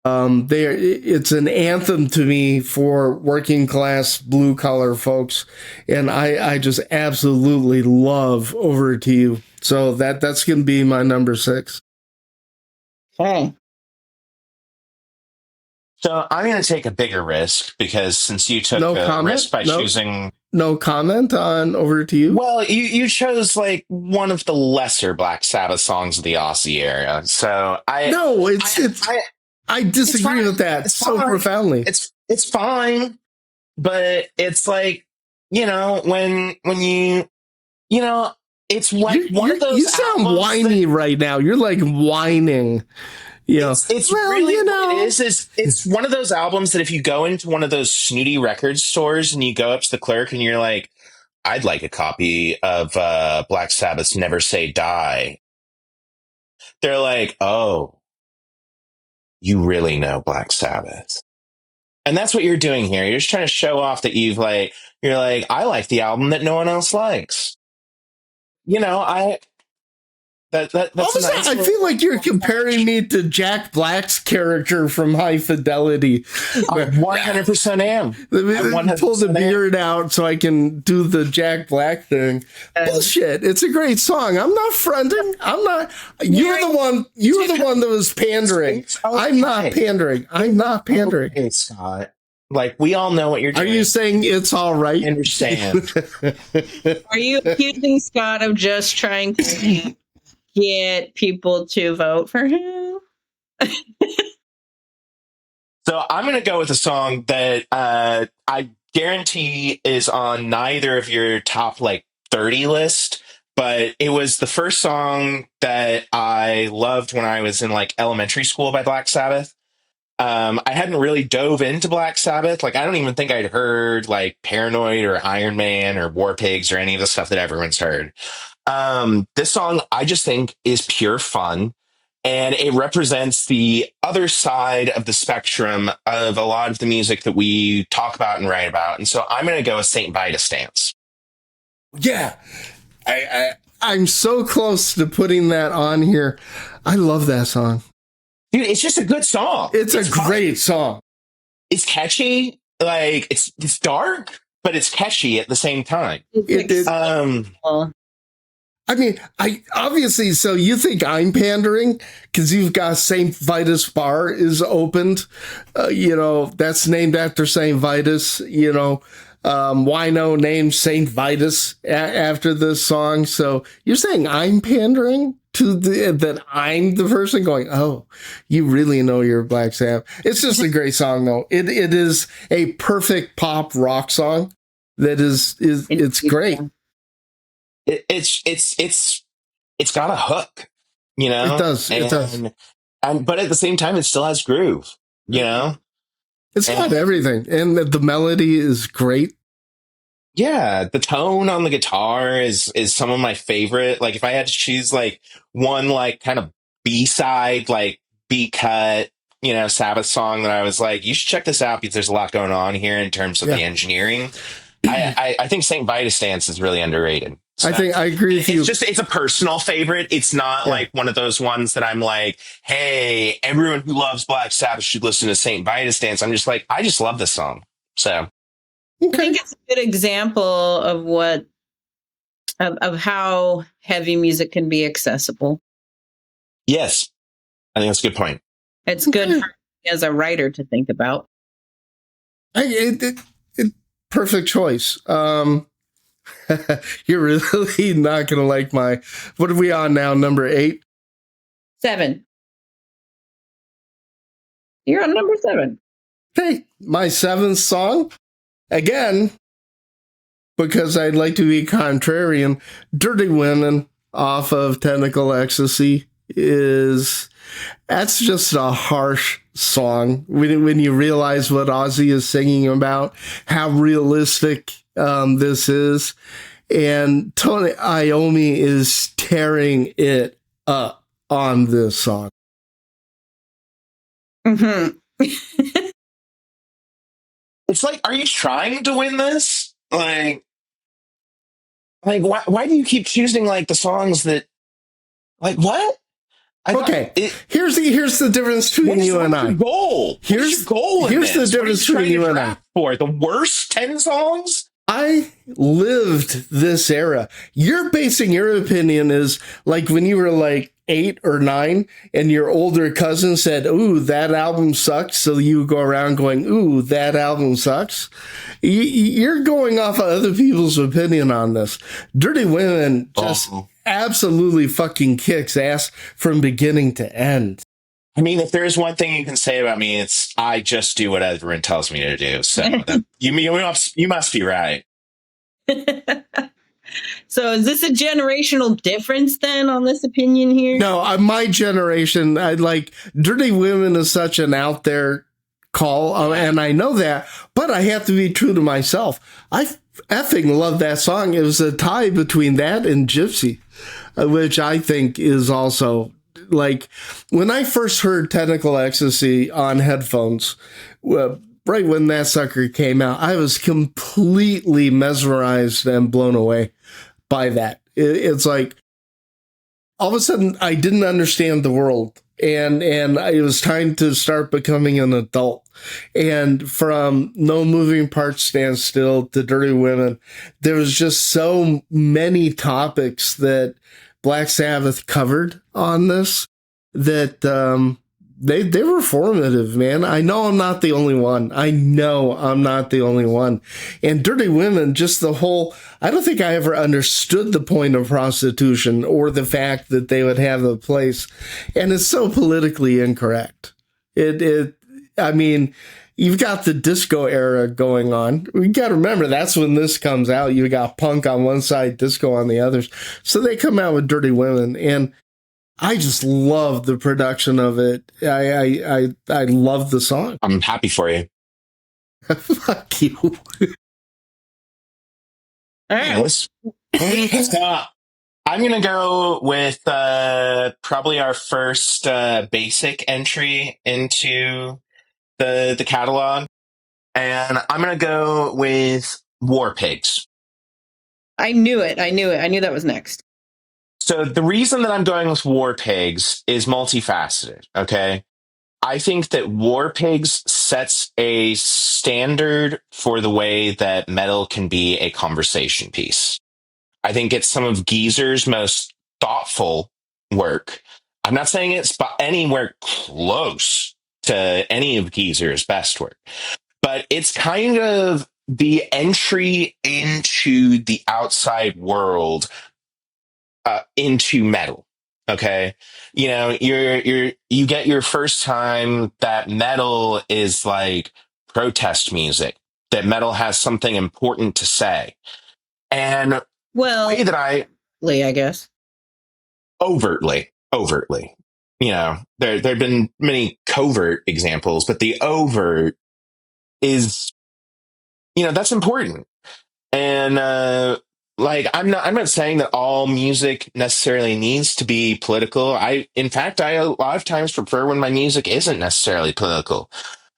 [SPEAKER 1] It's an anthem to me for working class blue collar folks, and I just absolutely love Over to You. So that's gonna be my number 6.
[SPEAKER 2] Okay.
[SPEAKER 3] So I'm going to take a bigger risk because since you took
[SPEAKER 1] No
[SPEAKER 3] a
[SPEAKER 1] comment?
[SPEAKER 3] risk by
[SPEAKER 1] No.
[SPEAKER 3] choosing,
[SPEAKER 1] No comment on Over to You.
[SPEAKER 3] well, you chose like one of the lesser Black Sabbath songs of the Aussie era. So
[SPEAKER 1] No, I disagree
[SPEAKER 3] fine.
[SPEAKER 1] with that
[SPEAKER 3] It's
[SPEAKER 1] so
[SPEAKER 3] fine.
[SPEAKER 1] profoundly.
[SPEAKER 3] It's fine, but it's like, when it's like one of those.
[SPEAKER 1] You sound
[SPEAKER 3] albums
[SPEAKER 1] whiny right now. You're like whining.
[SPEAKER 3] It's really what it is it's one of those albums that if you go into one of those snooty record stores and you go up to the clerk and you're like, I'd like a copy of Black Sabbath's Never Say Die. They're like, oh, you really know Black Sabbath. And that's what you're doing here. You're just trying to show off that you're like, I like the album that no one else likes. That's nice.
[SPEAKER 1] I feel like you're comparing me to Jack Black's character from High Fidelity.
[SPEAKER 3] I 100% am.
[SPEAKER 1] Pull the beard out so I can do the Jack Black thing. Bullshit. It's a great song. I'm not fronting. I'm not. You're the one. You were the one that was pandering. I'm not pandering. I'm not pandering.
[SPEAKER 3] Hey, Scott. Like, we all know what you're doing.
[SPEAKER 1] Are you saying it's all right?
[SPEAKER 3] I understand.
[SPEAKER 2] Are you accusing Scott of just trying to get people to vote for him?
[SPEAKER 3] So I'm going to go with a song that I guarantee is on neither of your top 30 list, but it was the first song that I loved when I was in elementary school by Black Sabbath. I hadn't really dove into Black Sabbath. I don't even think I'd heard Paranoid or Iron Man or War Pigs or any of the stuff that everyone's heard. This song I just think is pure fun, and it represents the other side of the spectrum of a lot of the music that we talk about and write about. And so I'm going to go with St. Vitus Dance.
[SPEAKER 1] Yeah. I'm so close to putting that on here. I love that song.
[SPEAKER 3] Dude, it's just a good song.
[SPEAKER 1] It's a great song.
[SPEAKER 3] It's catchy. It's dark, but it's catchy at the same time.
[SPEAKER 1] I mean, obviously, so you think I'm pandering because you've got St. Vitus Bar is opened. That's named after St. Vitus, Wino named St. Vitus after this song. So you're saying I'm pandering to that I'm the person going, oh, you really know your Black Sabbath. It's just a great song, though. It is a perfect pop rock song that it's great.
[SPEAKER 3] It's got a hook, It
[SPEAKER 1] does. It does.
[SPEAKER 3] But at the same time, it still has groove,
[SPEAKER 1] It's got everything, and the melody is great.
[SPEAKER 3] Yeah, the tone on the guitar is some of my favorite. If I had to choose one kind of B-side, B-cut, Sabbath song that I was like, you should check this out because there's a lot going on here in terms of the engineering. I think St. Vitus Dance is really underrated. So
[SPEAKER 1] I agree with you.
[SPEAKER 3] It's a personal favorite. It's not one of those ones that I'm like, hey, everyone who loves Black Sabbath should listen to St. Vitus Dance. I'm just I just love this song. So
[SPEAKER 2] I think it's a good example of of how heavy music can be accessible.
[SPEAKER 3] Yes, I think that's a good point.
[SPEAKER 2] It's good for me as a writer to think about.
[SPEAKER 1] Perfect choice. You're really not going to like what are we on now? Number 8?
[SPEAKER 2] 7. You're on number 7.
[SPEAKER 1] Hey, my 7th song. Again, because I'd like to be contrarian, Dirty Women off of Technical Ecstasy is That's just a harsh song when you realize what Ozzy is singing about, how realistic this is. And Tony Iommi is tearing it up on this song.
[SPEAKER 2] Mm-hmm.
[SPEAKER 3] It's like, are you trying to win this? Why do you keep choosing like the songs that, like, what?
[SPEAKER 1] Here's the difference between you and I.
[SPEAKER 3] Goal. Here's your goal.
[SPEAKER 1] Here's the difference between you and I.
[SPEAKER 3] For the worst 10 songs.
[SPEAKER 1] I lived this era. You're basing your opinion is like when you were like 8 or 9 and your older cousin said, "Ooh, that album sucks." So you go around going, "Ooh, that album sucks." You're going off of other people's opinion on this. Dirty Women just absolutely fucking kicks ass from beginning to end.
[SPEAKER 3] I mean, if there is one thing you can say about me, it's I just do what everyone tells me to do. So you must be right.
[SPEAKER 2] So is this a generational difference then on this opinion here?
[SPEAKER 1] No, my generation, I like Dirty Women is such an out there call, and I know that, but I have to be true to myself. I effing love that song. It was a tie between that and Gypsy, which I think is also like when I first heard Technical Ecstasy on headphones, right when that sucker came out, I was completely mesmerized and blown away by that. It's like all of a sudden I didn't understand the world, and it was time to start becoming an adult. And from No Moving Parts Stand Still to Dirty Women, there was just so many topics that Black Sabbath covered on this that they were formative, man. I know I'm not the only one. And Dirty Women, just the whole, I don't think I ever understood the point of prostitution or the fact that they would have a place. And it's so politically incorrect. I mean, you've got the disco era going on. We got to remember that's when this comes out. You got punk on one side, disco on the others. So they come out with Dirty Women, and I just love the production of it. I love the song.
[SPEAKER 3] I'm happy for you.
[SPEAKER 1] Fuck you.
[SPEAKER 2] All right.
[SPEAKER 3] So, I'm going to go with probably our first basic entry into the catalog. And I'm going to go with War Pigs.
[SPEAKER 2] I knew it. I knew that was next.
[SPEAKER 3] So the reason that I'm going with War Pigs is multifaceted, okay? I think that War Pigs sets a standard for the way that metal can be a conversation piece. I think it's some of Geezer's most thoughtful work. I'm not saying it's anywhere close to any of Geezer's best work, but it's kind of the entry into the outside world, into metal. Okay. You know, you get your first time that metal is like protest music, that metal has something important to say. And
[SPEAKER 2] well,
[SPEAKER 3] the way that
[SPEAKER 2] I guess
[SPEAKER 3] overtly, you know, there've been many covert examples, but the overt is, you know, that's important. And I'm not saying that all music necessarily needs to be political. In fact, I a lot of times prefer when my music isn't necessarily political.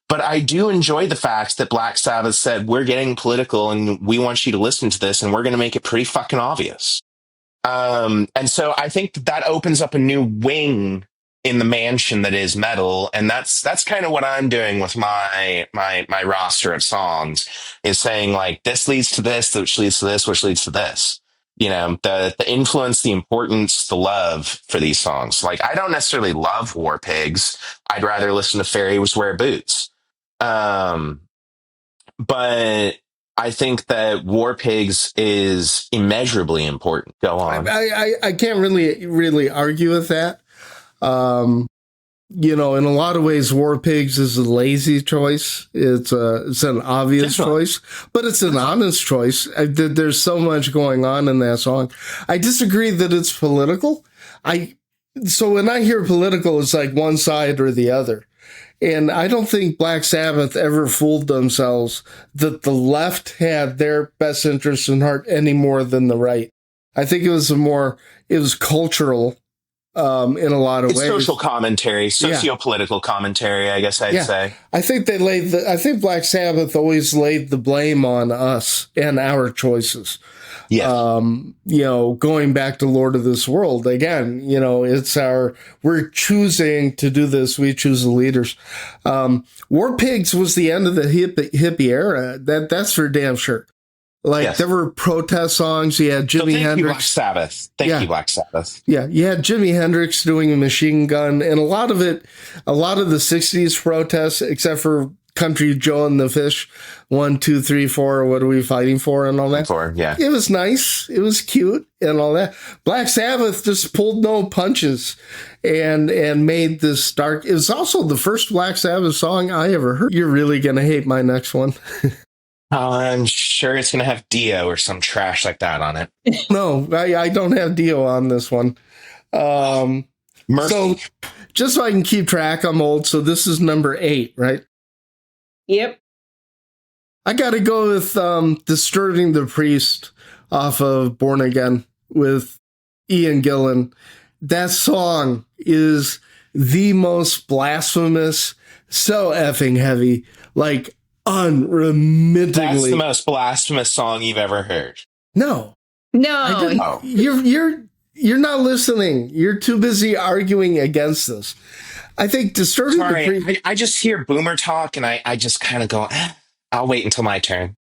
[SPEAKER 3] But I do enjoy the fact that Black Sabbath said, we're getting political and we want you to listen to this and we're going to make it pretty fucking obvious. And so I think that opens up a new wing in the mansion that is metal. And that's kind of what I'm doing with my roster of songs, is saying like, this leads to this, which leads to this, which leads to this. You know, the influence, the importance, the love for these songs. Like, I don't necessarily love War Pigs. I'd rather listen to Fairies Wear Boots. But I think that War Pigs is immeasurably important. Go on.
[SPEAKER 1] I can't really argue with that. You know, in a lot of ways, War Pigs is a lazy choice. It's an obvious choice, but it's an honest choice. There's so much going on in that song. I disagree that it's political. So when I hear political, it's like one side or the other. And I don't think Black Sabbath ever fooled themselves that the left had their best interests in heart any more than the right. I think it was it was cultural in a lot of
[SPEAKER 3] It's
[SPEAKER 1] ways.
[SPEAKER 3] social commentary, socio-political commentary, I guess I'd say.
[SPEAKER 1] I think I think Black Sabbath always laid the blame on us and our choices.
[SPEAKER 3] Yeah.
[SPEAKER 1] Going back to Lord of this World again, we're choosing to do this. We choose the leaders. War Pigs was the end of the hippie era. That's for damn sure. There were protest songs. You had Jimi Hendrix.
[SPEAKER 3] Black Sabbath. Thank you, Black Sabbath.
[SPEAKER 1] Yeah, you had Jimi Hendrix doing a Machine Gun, and a lot of the '60s protests, except for Country Joe and the Fish, 1, 2, 3, 4. What are we fighting for, and all that? It was nice. It was cute, and all that. Black Sabbath just pulled no punches, and made this dark. It was also the first Black Sabbath song I ever heard. You're really gonna hate my next one.
[SPEAKER 3] I'm sure it's going to have Dio or some trash like that on it.
[SPEAKER 1] No, I don't have Dio on this one. So, just so I can keep track, I'm old. So this is number 8, right?
[SPEAKER 2] Yep.
[SPEAKER 1] I got to go with Disturbing the Priest off of Born Again with Ian Gillan. That song is the most blasphemous, so effing heavy, unremittingly.
[SPEAKER 3] That's the most blasphemous song you've ever heard.
[SPEAKER 1] No. You're not listening. You're too busy arguing against this. I think Disturbing the Priest.
[SPEAKER 3] I just hear boomer talk and I just kind of go, I'll wait until my turn.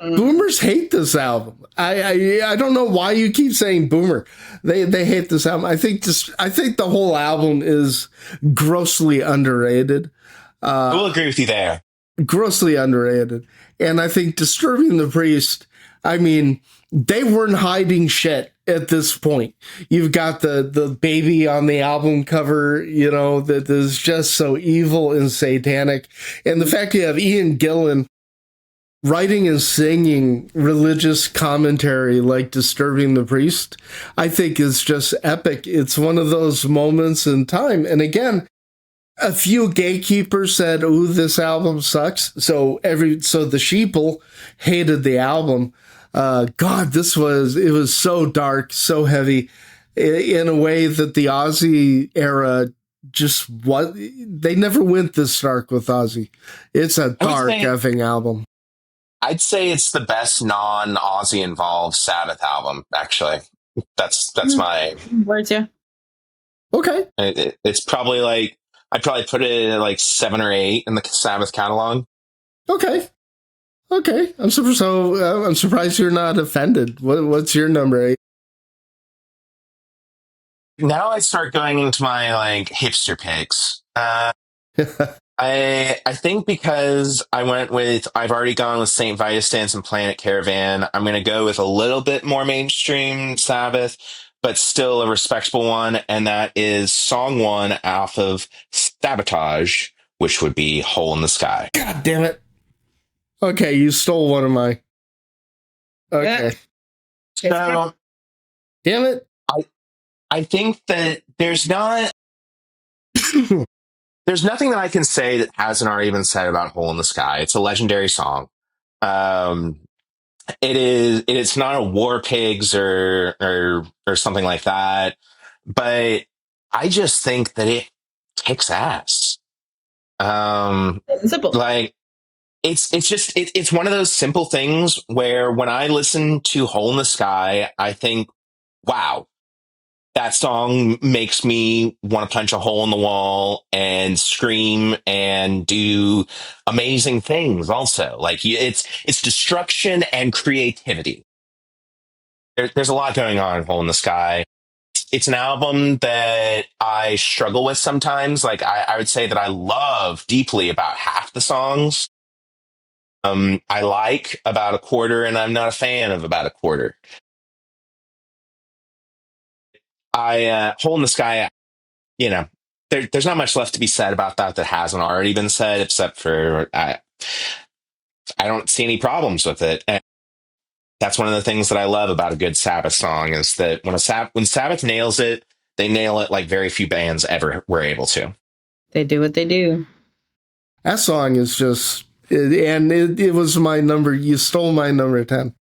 [SPEAKER 1] Boomers hate this album. I don't know why you keep saying boomer. They hate this album. I think the whole album is grossly underrated.
[SPEAKER 3] I will agree with you there.
[SPEAKER 1] Grossly underrated. And I think Disturbing the Priest, they weren't hiding shit at this point. You've got the baby on the album cover, that is just so evil and satanic. And the fact you have Ian Gillan writing and singing religious commentary like Disturbing the Priest, I think is just epic. It's one of those moments in time. And again, a few gatekeepers said, "Ooh, this album sucks." So the sheeple hated the album. God, it was so dark, so heavy, in a way that the Ozzy era they never went this dark with Ozzy. It's a dark effing album.
[SPEAKER 3] I'd say it's the best non-Ozzy involved Sabbath album, actually. That's my
[SPEAKER 2] words, yeah.
[SPEAKER 1] Okay.
[SPEAKER 3] It's probably I'd probably put it at 7 or 8 in the Sabbath catalog.
[SPEAKER 1] Okay. I'm surprised you're not offended. What's your number 8?
[SPEAKER 3] Now I start going into my hipster picks. I think because I've already gone with Saint Vitus Dance and Planet Caravan, I'm going to go with a little bit more mainstream Sabbath, but still a respectable one, and that is song 1 off of Sabotage, which would be Hole in the Sky.
[SPEAKER 1] God damn it. Okay, you stole one of my... Okay.
[SPEAKER 3] So,
[SPEAKER 1] damn it.
[SPEAKER 3] I think that there's nothing that I can say that hasn't already been said about Hole in the Sky. It's a legendary song. It's not a War Pigs or something like that, but I just think that it kicks ass.
[SPEAKER 2] Simple.
[SPEAKER 3] It's one of those simple things where when I listen to Hole in the Sky, I think, wow, that song makes me want to punch a hole in the wall and scream and do amazing things also. It's destruction and creativity. There's a lot going on in Hole in the Sky. It's an album that I struggle with sometimes. I would say that I love deeply about half the songs. I like about a quarter, and I'm not a fan of about a quarter. Hole in the Sky, there's not much left to be said about that hasn't already been said, except for I don't see any problems with it. And that's one of the things that I love about a good Sabbath song is that when Sabbath nails it, They nail it like very few bands ever were able to.
[SPEAKER 2] They do what they do.
[SPEAKER 1] That song is just, it was my number. You stole my number 10.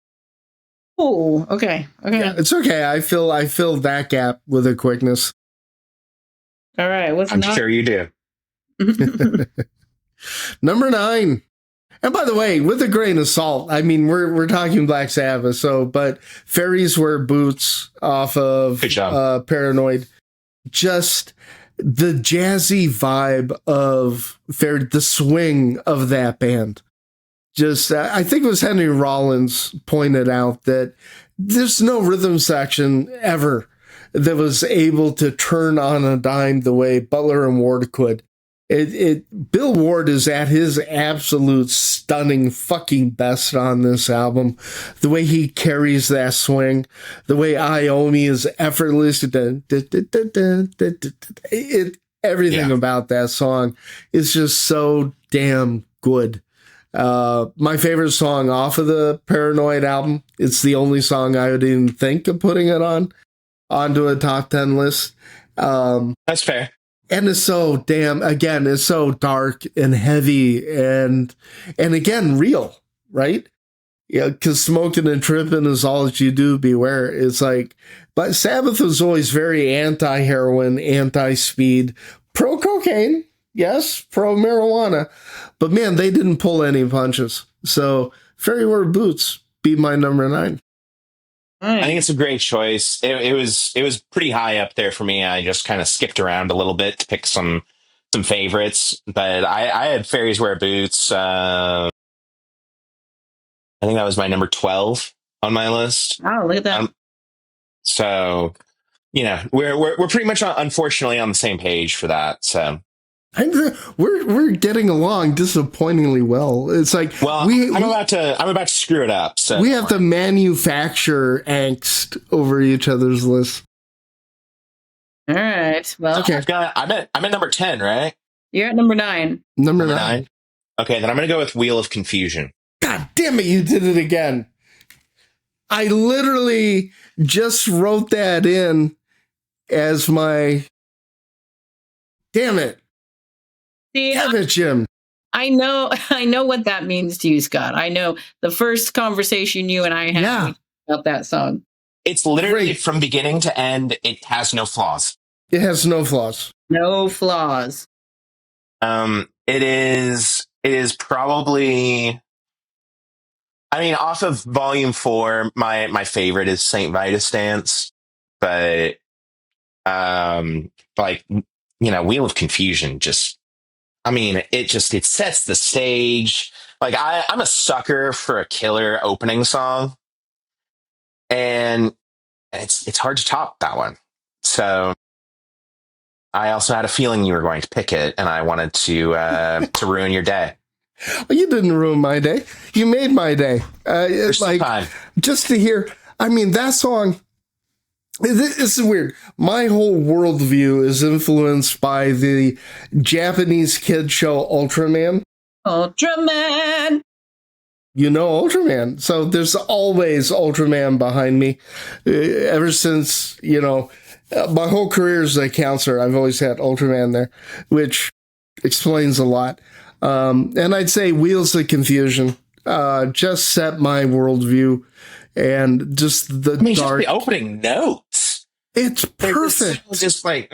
[SPEAKER 2] Oh, okay.
[SPEAKER 1] Yeah, it's okay. I fill that gap with a quickness.
[SPEAKER 2] All right.
[SPEAKER 3] I'm sure you do.
[SPEAKER 1] Number 9. And by the way, with a grain of salt, I mean, we're talking Black Sabbath, but Fairies Wear Boots off of Paranoid. Just the jazzy vibe of the swing of that band. Just, I think it was Henry Rollins pointed out that there's no rhythm section ever that was able to turn on a dime the way Butler and Ward could. Bill Ward is at his absolute stunning fucking best on this album. The way he carries that swing, the way Iommi is effortless. Everything about that song is just so damn good. My favorite song off of the Paranoid album. It's the only song I would even think of putting it onto a top 10 list.
[SPEAKER 3] That's fair.
[SPEAKER 1] And it's so it's so dark and heavy and again, real, right? Yeah, because smoking and tripping is all that you do, beware. It's like, but Sabbath was always very anti-heroin, anti-speed, pro-cocaine, yes, pro-marijuana. But man, they didn't pull any punches. So Fairy Wear Boots be my number 9.
[SPEAKER 3] I think it's a great choice. It was pretty high up there for me. I just kind of skipped around a little bit to pick some favorites, but I had Fairies Wear Boots. I think that was my number 12 on my list.
[SPEAKER 2] Wow, look at that.
[SPEAKER 3] So, we're pretty much unfortunately on the same page for that. So
[SPEAKER 1] we're getting along disappointingly well. It's like,
[SPEAKER 3] I'm about to screw it up. So
[SPEAKER 1] we have to manufacture angst over each other's lists.
[SPEAKER 2] All right. Well,
[SPEAKER 3] okay. I'm at number 10, right?
[SPEAKER 2] You're at number 9.
[SPEAKER 1] Number 9.
[SPEAKER 3] Okay, then I'm going to go with Wheel of Confusion.
[SPEAKER 1] God damn it, you did it again. I literally just wrote that in as my... Damn it.
[SPEAKER 2] See,
[SPEAKER 1] damn it, Jim.
[SPEAKER 2] I know what that means to you, Scott. I know the first conversation you and I had about that song.
[SPEAKER 3] It's literally from beginning to end, it has no flaws.
[SPEAKER 1] It has no flaws.
[SPEAKER 2] No flaws.
[SPEAKER 3] It is probably... I mean, off of Volume 4, my favorite is St. Vitus Dance, but Wheel of Confusion it sets the stage. Like I'm a sucker for a killer opening song, and it's hard to top that one. So I also had a feeling you were going to pick it, and I wanted to ruin your day.
[SPEAKER 1] Well, you didn't ruin my day. You made my day. It's like time. Just to hear. I mean, that song. This is weird. My whole worldview is influenced by the Japanese kid show Ultraman.
[SPEAKER 2] Ultraman.
[SPEAKER 1] You know Ultraman. So there's always Ultraman behind me. Ever since, my whole career as a counselor, I've always had Ultraman there, which explains a lot. And I'd say Wheels of Confusion just set my worldview, and just the dark.
[SPEAKER 3] Just the opening notes.
[SPEAKER 1] It's perfect.
[SPEAKER 3] It's just like,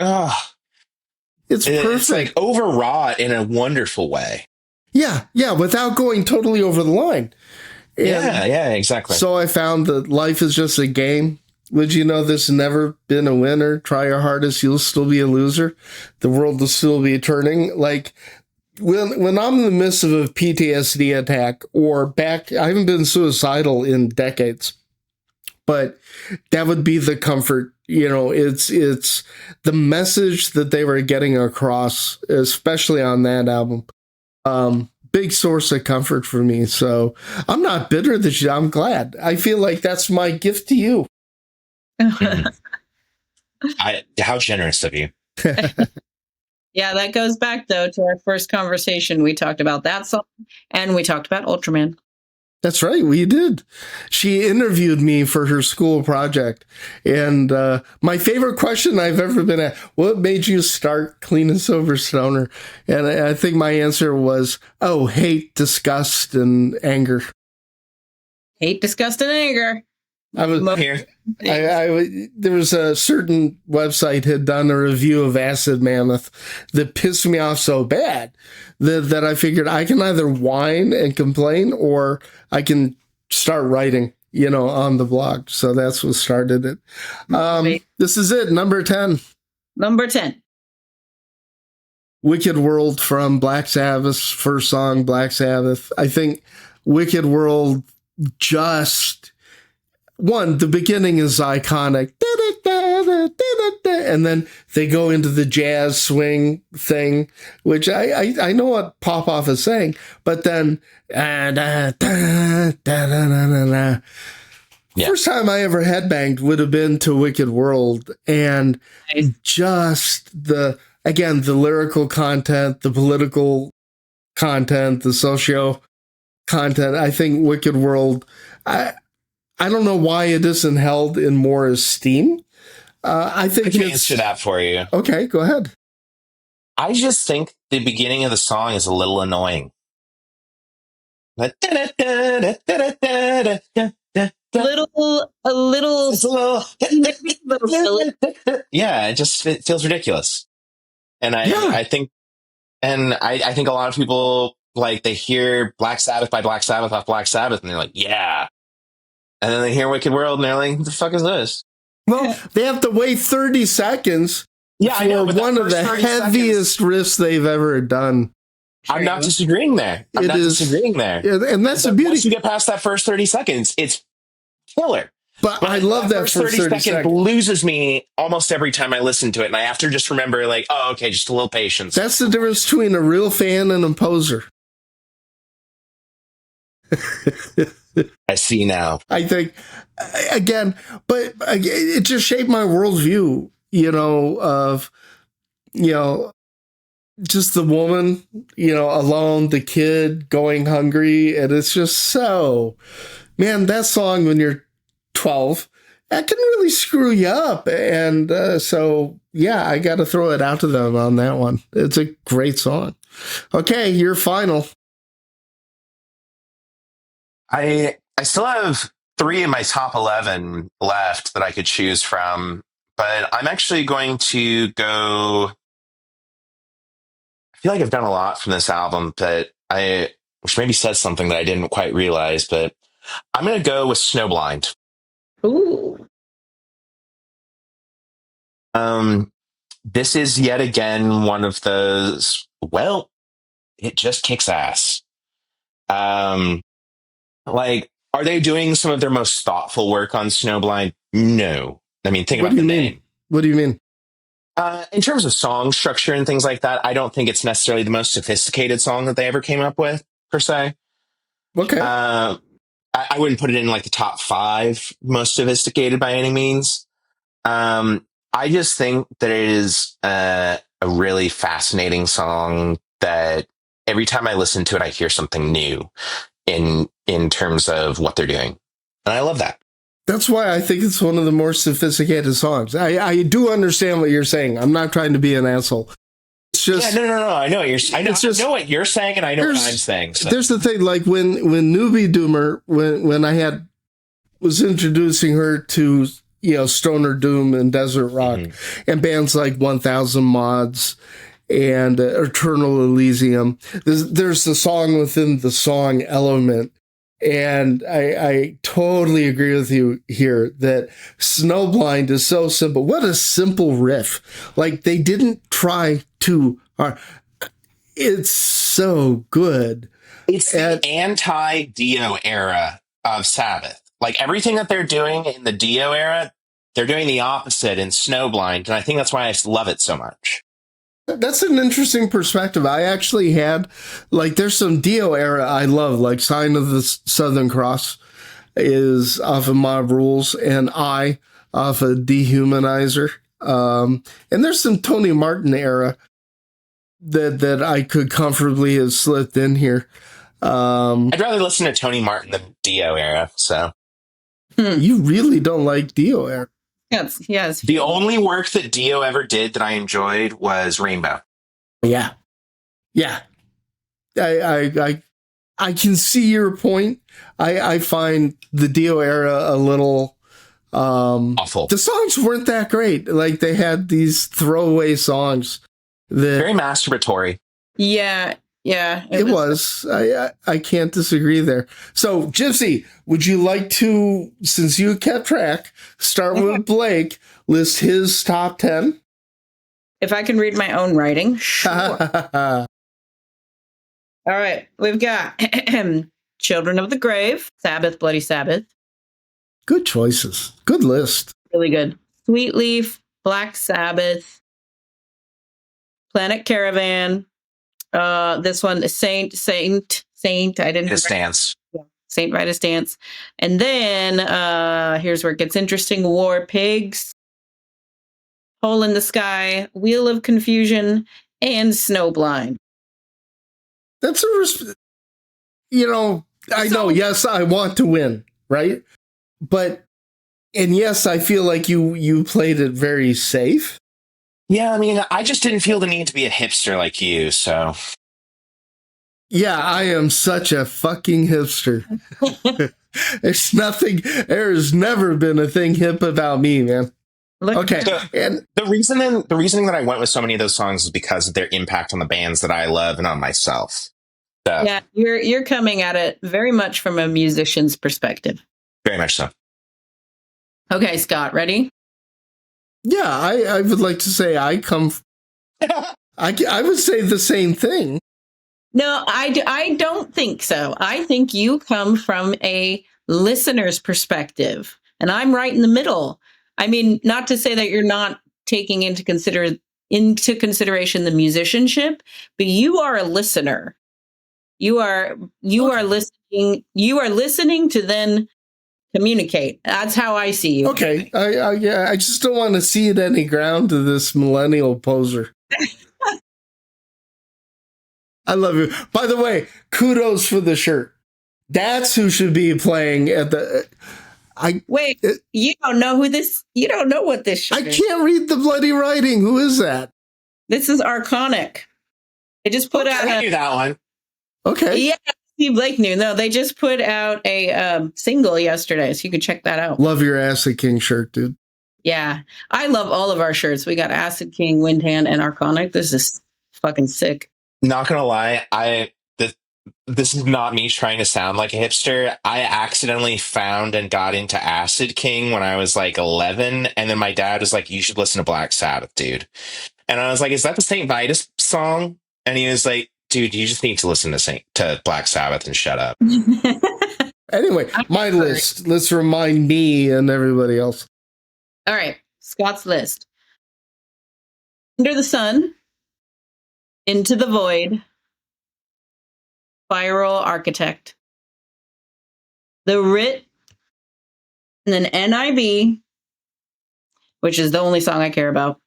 [SPEAKER 1] it's perfect.
[SPEAKER 3] It's like overwrought in a wonderful way.
[SPEAKER 1] Yeah, without going totally over the line. And
[SPEAKER 3] yeah, exactly.
[SPEAKER 1] So I found that life is just a game. Would you know there's never been a winner? Try your hardest, you'll still be a loser. The world will still be turning. Like, when I'm in the midst of a PTSD attack I haven't been suicidal in decades, but that would be the comfort. It's the message that they were getting across, especially on that album. Big source of comfort for me. So I'm not bitter that I'm glad. I feel like that's my gift to you.
[SPEAKER 3] How generous of you.
[SPEAKER 2] Yeah, that goes back, though, to our first conversation. We talked about that song, and we talked about Ultraman.
[SPEAKER 1] That's right, we did. She interviewed me for her school project. And my favorite question I've ever been asked, what made you start Clean and Sober Stoner? And I think my answer was, hate, disgust, and anger.
[SPEAKER 2] Hate, disgust, and anger.
[SPEAKER 1] I was
[SPEAKER 3] Here.
[SPEAKER 1] there was a certain website had done a review of Acid Mammoth that pissed me off so bad that I figured I can either whine and complain or I can start writing, on the blog. So that's what started it. This is it. Number 10.
[SPEAKER 2] Number 10.
[SPEAKER 1] Wicked World from Black Sabbath's first song, Black Sabbath. I think Wicked World the beginning is iconic. And then they go into the jazz swing thing, which I know what Pop Off is saying, but then first time I ever headbanged would have been to Wicked World, and just the lyrical content, the political content, the socio content. I think Wicked World, I don't know why it isn't held in more esteem. I think
[SPEAKER 3] I can answer that for you.
[SPEAKER 1] Okay, go ahead.
[SPEAKER 3] I just think the beginning of the song is a little annoying.
[SPEAKER 2] A little.
[SPEAKER 3] It's a little. Yeah, it feels ridiculous, and I think a lot of people they hear Black Sabbath by Black Sabbath off Black Sabbath, and they're like, yeah. And then they hear Wicked World, and they're like, what the fuck is this?
[SPEAKER 1] Well, they have to wait 30 seconds for one of the heaviest riffs they've ever done.
[SPEAKER 3] I'm not disagreeing there. And that's the beauty. Once you get past that first 30 seconds, it's killer.
[SPEAKER 1] But I love that first 30 seconds.
[SPEAKER 3] Loses me almost every time I listen to it, and I have to just remember, just a little patience.
[SPEAKER 1] That's the difference between a real fan and a poser.
[SPEAKER 3] I see now.
[SPEAKER 1] I think, but it just shaped my worldview, of, just the woman, alone, the kid going hungry. And it's just that song when you're 12, that can really screw you up. And I got to throw it out to them on that one. It's a great song. Okay, your final.
[SPEAKER 3] I still have 3 in my top 11 left that I could choose from, but I'm actually going to go. I feel like I've done a lot from this album, which maybe says something that I didn't quite realize, but I'm going to go with Snowblind.
[SPEAKER 2] Ooh.
[SPEAKER 3] This is yet again one of those, it just kicks ass. Are they doing some of their most thoughtful work on Snowblind? No. I mean, think about the name.
[SPEAKER 1] What do you mean?
[SPEAKER 3] In terms of song structure and things like that, I don't think it's necessarily the most sophisticated song that they ever came up with, per se.
[SPEAKER 1] Okay.
[SPEAKER 3] I wouldn't put it in the top 5 most sophisticated by any means. I just think that it is a really fascinating song that every time I listen to it, I hear something new in terms of what they're doing. And I love that.
[SPEAKER 1] That's why I think it's one of the more sophisticated songs. I do understand what you're saying. I'm not trying to be an asshole. It's just
[SPEAKER 3] no. I know what you're saying. I know what you're saying, and I know what I'm saying. So.
[SPEAKER 1] There's the thing, when Newbie Doomer, when I was introducing her to Stoner Doom and Desert Rock, and bands like 1000 Mods and Eternal Elysium. There's the song within the song element. And I totally agree with you here that Snowblind is so simple. What a simple riff. They didn't try too hard. It's so good.
[SPEAKER 3] It's the anti-Dio era of Sabbath. Everything that they're doing in the Dio era, they're doing the opposite in Snowblind. And I think that's why I love it so much.
[SPEAKER 1] That's an interesting perspective. I actually had, there's some Dio era I love, Sign of the Southern Cross is off of Mob Rules, and I off of Dehumanizer. And there's some Tony Martin era that I could comfortably have slipped in here.
[SPEAKER 3] I'd rather listen to Tony Martin than Dio era. So
[SPEAKER 1] You really don't like Dio era.
[SPEAKER 2] Yes.
[SPEAKER 3] the only work that Dio ever did that I enjoyed was Rainbow.
[SPEAKER 1] Yeah. I can see your point. I find the Dio era a little
[SPEAKER 3] Awful.
[SPEAKER 1] The songs weren't that great. Like they had these throwaway songs that
[SPEAKER 3] Very masturbatory.
[SPEAKER 2] Yeah.
[SPEAKER 1] it was. I can't disagree there. So, Gypsy, would you like to, since you kept track, start with Blake, list his top 10?
[SPEAKER 2] If I can read my own writing, sure. All right, we've got Children of the Grave, Sabbath, Bloody Sabbath.
[SPEAKER 1] Good choices. Good list.
[SPEAKER 2] Really good. Sweet Leaf, Black Sabbath, Planet Caravan. This one, Saint. I didn't.
[SPEAKER 3] His stance.
[SPEAKER 2] Saint Vitus Dance. And then here's where it gets interesting. War Pigs, Hole in the Sky, Wheel of Confusion, and Snowblind.
[SPEAKER 1] That's I know, yes, I want to win, right? But, and yes, I feel like you played it very safe.
[SPEAKER 3] Yeah, I mean, I just didn't feel the need to be a hipster like you, so.
[SPEAKER 1] Yeah, I am such a fucking hipster. There's never been a thing hip about me, man. Okay.
[SPEAKER 3] And the reasoning that I went with so many of those songs is because of their impact on the bands that I love and on myself. So,
[SPEAKER 2] yeah, you're coming at it very much from a musician's perspective.
[SPEAKER 3] very much so.
[SPEAKER 2] Okay, Scott, ready?
[SPEAKER 1] Yeah, I would like to say I would say the same thing.
[SPEAKER 2] No, I don't think so. I think you come from a listener's perspective, and I'm right in the middle. I mean, not to say that you're not taking into consideration the musicianship, but you are a listener. You are listening. You are listening to then communicate. That's how I see you.
[SPEAKER 1] Okay, I just don't want to cede any ground to this millennial poser. I love you. By the way, kudos for the shirt. That's who should be playing at the.
[SPEAKER 2] You don't know who this. You don't know what this shirt is.
[SPEAKER 1] I can't read the bloody writing. Who is that?
[SPEAKER 2] This is Arconic. They just put out.
[SPEAKER 3] I knew that one.
[SPEAKER 1] Okay.
[SPEAKER 2] Yeah, Steve Blake knew. No, they just put out a single yesterday, so you can check that out.
[SPEAKER 1] Love your Acid King shirt, dude.
[SPEAKER 2] Yeah, I love all of our shirts. We got Acid King, Windhand, and Arconic. This is fucking sick.
[SPEAKER 3] Not gonna lie, this is not me trying to sound like a hipster. I accidentally found and got into Acid King when I was like 11, and then my dad was like, "You should listen to Black Sabbath, dude." And I was like, "Is that the Saint Vitus song?" And he was like, "Dude, you just need to listen to Black Sabbath and shut up."
[SPEAKER 1] Anyway, my list. Let's remind me and everybody else.
[SPEAKER 2] All right, Scott's list: Under the Sun, Into the Void, Spiral Architect, The Writ, and then NIB, which is the only song I care about.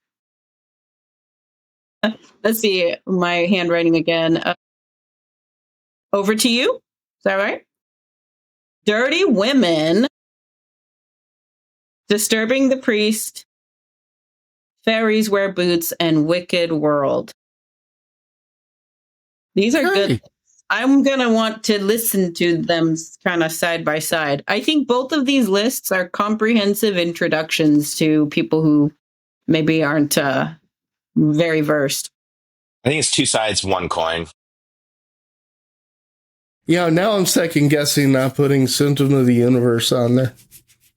[SPEAKER 2] Let's see my handwriting again. Over to You. Is that right? Dirty Women, Disturbing the Priest, Fairies Wear Boots, and Wicked World. These are good. I'm going to want to listen to them kind of side by side. I think both of these lists are comprehensive introductions to people who maybe aren't very versed.
[SPEAKER 3] I think it's two sides, one coin.
[SPEAKER 1] Yeah, now I'm second guessing not putting Symptom of the Universe on there.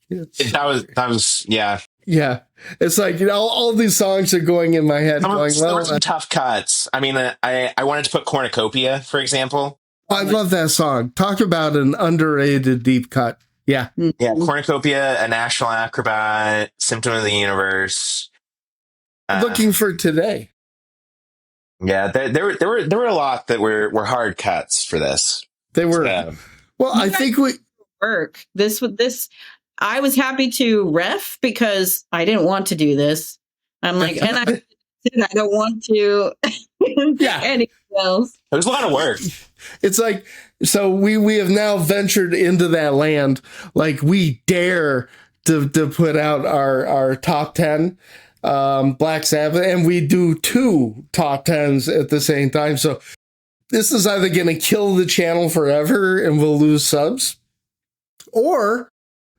[SPEAKER 3] That was yeah.
[SPEAKER 1] Yeah. It's like, all these songs are going in my head.
[SPEAKER 3] There were some tough cuts. I mean, I wanted to put Cornucopia, for example.
[SPEAKER 1] I love that song. Talk about an underrated deep cut. Yeah.
[SPEAKER 3] Yeah, Cornucopia, A National Acrobat, Symptom of the Universe.
[SPEAKER 1] Looking for Today.
[SPEAKER 3] Yeah, there were a lot that were hard cuts for this.
[SPEAKER 1] They were. Well, I think we
[SPEAKER 2] work. This I was happy to ref because I didn't want to do this. I'm like, and I I don't want to
[SPEAKER 1] Yeah.
[SPEAKER 2] anything else.
[SPEAKER 3] It was a lot of work.
[SPEAKER 1] It's like, so we have now ventured into that land. Like, we dare to put out our top 10 Black Sabbath, and we do 2 top 10s at the same time. So this is either going to kill the channel forever and we'll lose subs, or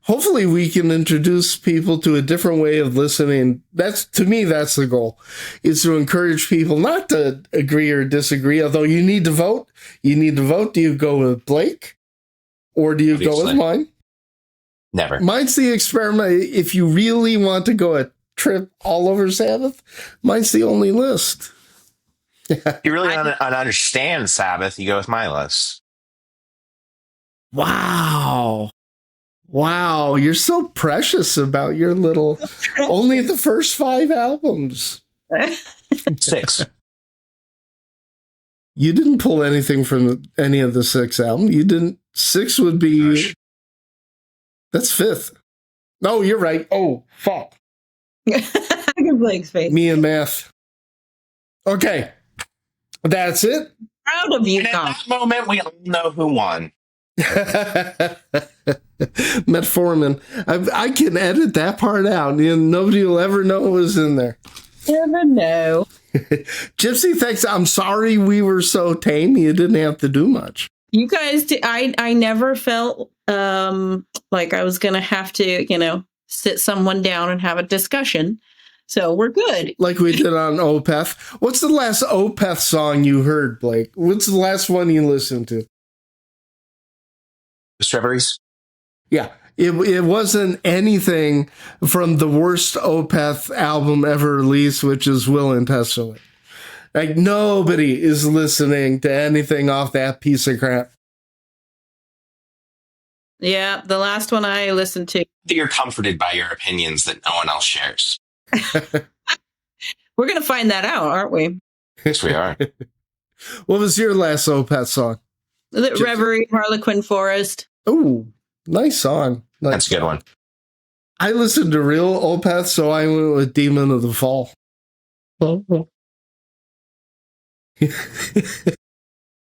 [SPEAKER 1] hopefully we can introduce people to a different way of listening. That's, to me, that's the goal, is to encourage people not to agree or disagree, although you need to vote. You need to vote. Do you go with Blake or do you go with mine?
[SPEAKER 3] Never.
[SPEAKER 1] Mine's the experiment. If you really want to go a trip all over Sabbath, mine's the only list.
[SPEAKER 3] If you really want to understand Sabbath, you go with my list.
[SPEAKER 1] Wow. Wow, you're so precious about your little, only the first 5 albums.
[SPEAKER 3] 6.
[SPEAKER 1] You didn't pull anything from any of the 6 albums. You didn't. 6 would be, that's 5th. No, you're right. Oh, fuck.
[SPEAKER 2] Blake's face.
[SPEAKER 1] Me and math. Okay. That's it.
[SPEAKER 2] Proud of you,
[SPEAKER 3] And at
[SPEAKER 2] Tom.
[SPEAKER 3] that moment, we all know who won.
[SPEAKER 1] Metformin. I can edit that part out. And nobody will ever know it was in there.
[SPEAKER 2] Never know.
[SPEAKER 1] Gypsy, thanks. I'm sorry we were so tame. You didn't have to do much.
[SPEAKER 2] You guys, I never felt like I was going to have to, sit someone down and have a discussion. So we're good.
[SPEAKER 1] Like we did on Opeth. What's the last Opeth song you heard, Blake? What's the last one you listened to?
[SPEAKER 3] Strawberries?
[SPEAKER 1] Yeah. It wasn't anything from the worst Opeth album ever released, which is Will and Testament. Like, nobody is listening to anything off that piece of crap.
[SPEAKER 2] Yeah, the last one I listened to.
[SPEAKER 3] You're comforted by your opinions that no one else shares.
[SPEAKER 2] We're going to find that out, aren't we?
[SPEAKER 3] Yes, we are.
[SPEAKER 1] What was your last Opeth song?
[SPEAKER 2] The Reverie, Harlequin Forest.
[SPEAKER 1] Oh, nice song. Nice.
[SPEAKER 3] That's a good one.
[SPEAKER 1] I listened to real Opeth, so I went with Demon of the Fall.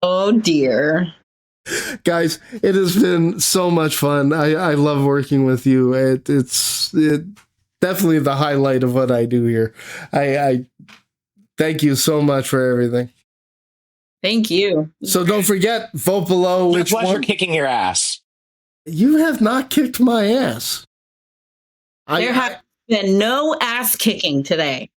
[SPEAKER 2] Oh, dear.
[SPEAKER 1] Guys, it has been so much fun. I love working with you. It's definitely the highlight of what I do here. I thank you so much for everything.
[SPEAKER 2] Thank you.
[SPEAKER 1] So don't forget, vote below.
[SPEAKER 3] Which
[SPEAKER 1] Which
[SPEAKER 3] pleasure
[SPEAKER 1] one?
[SPEAKER 3] kicking your ass.
[SPEAKER 1] You have not kicked my ass.
[SPEAKER 2] There has been no ass kicking today.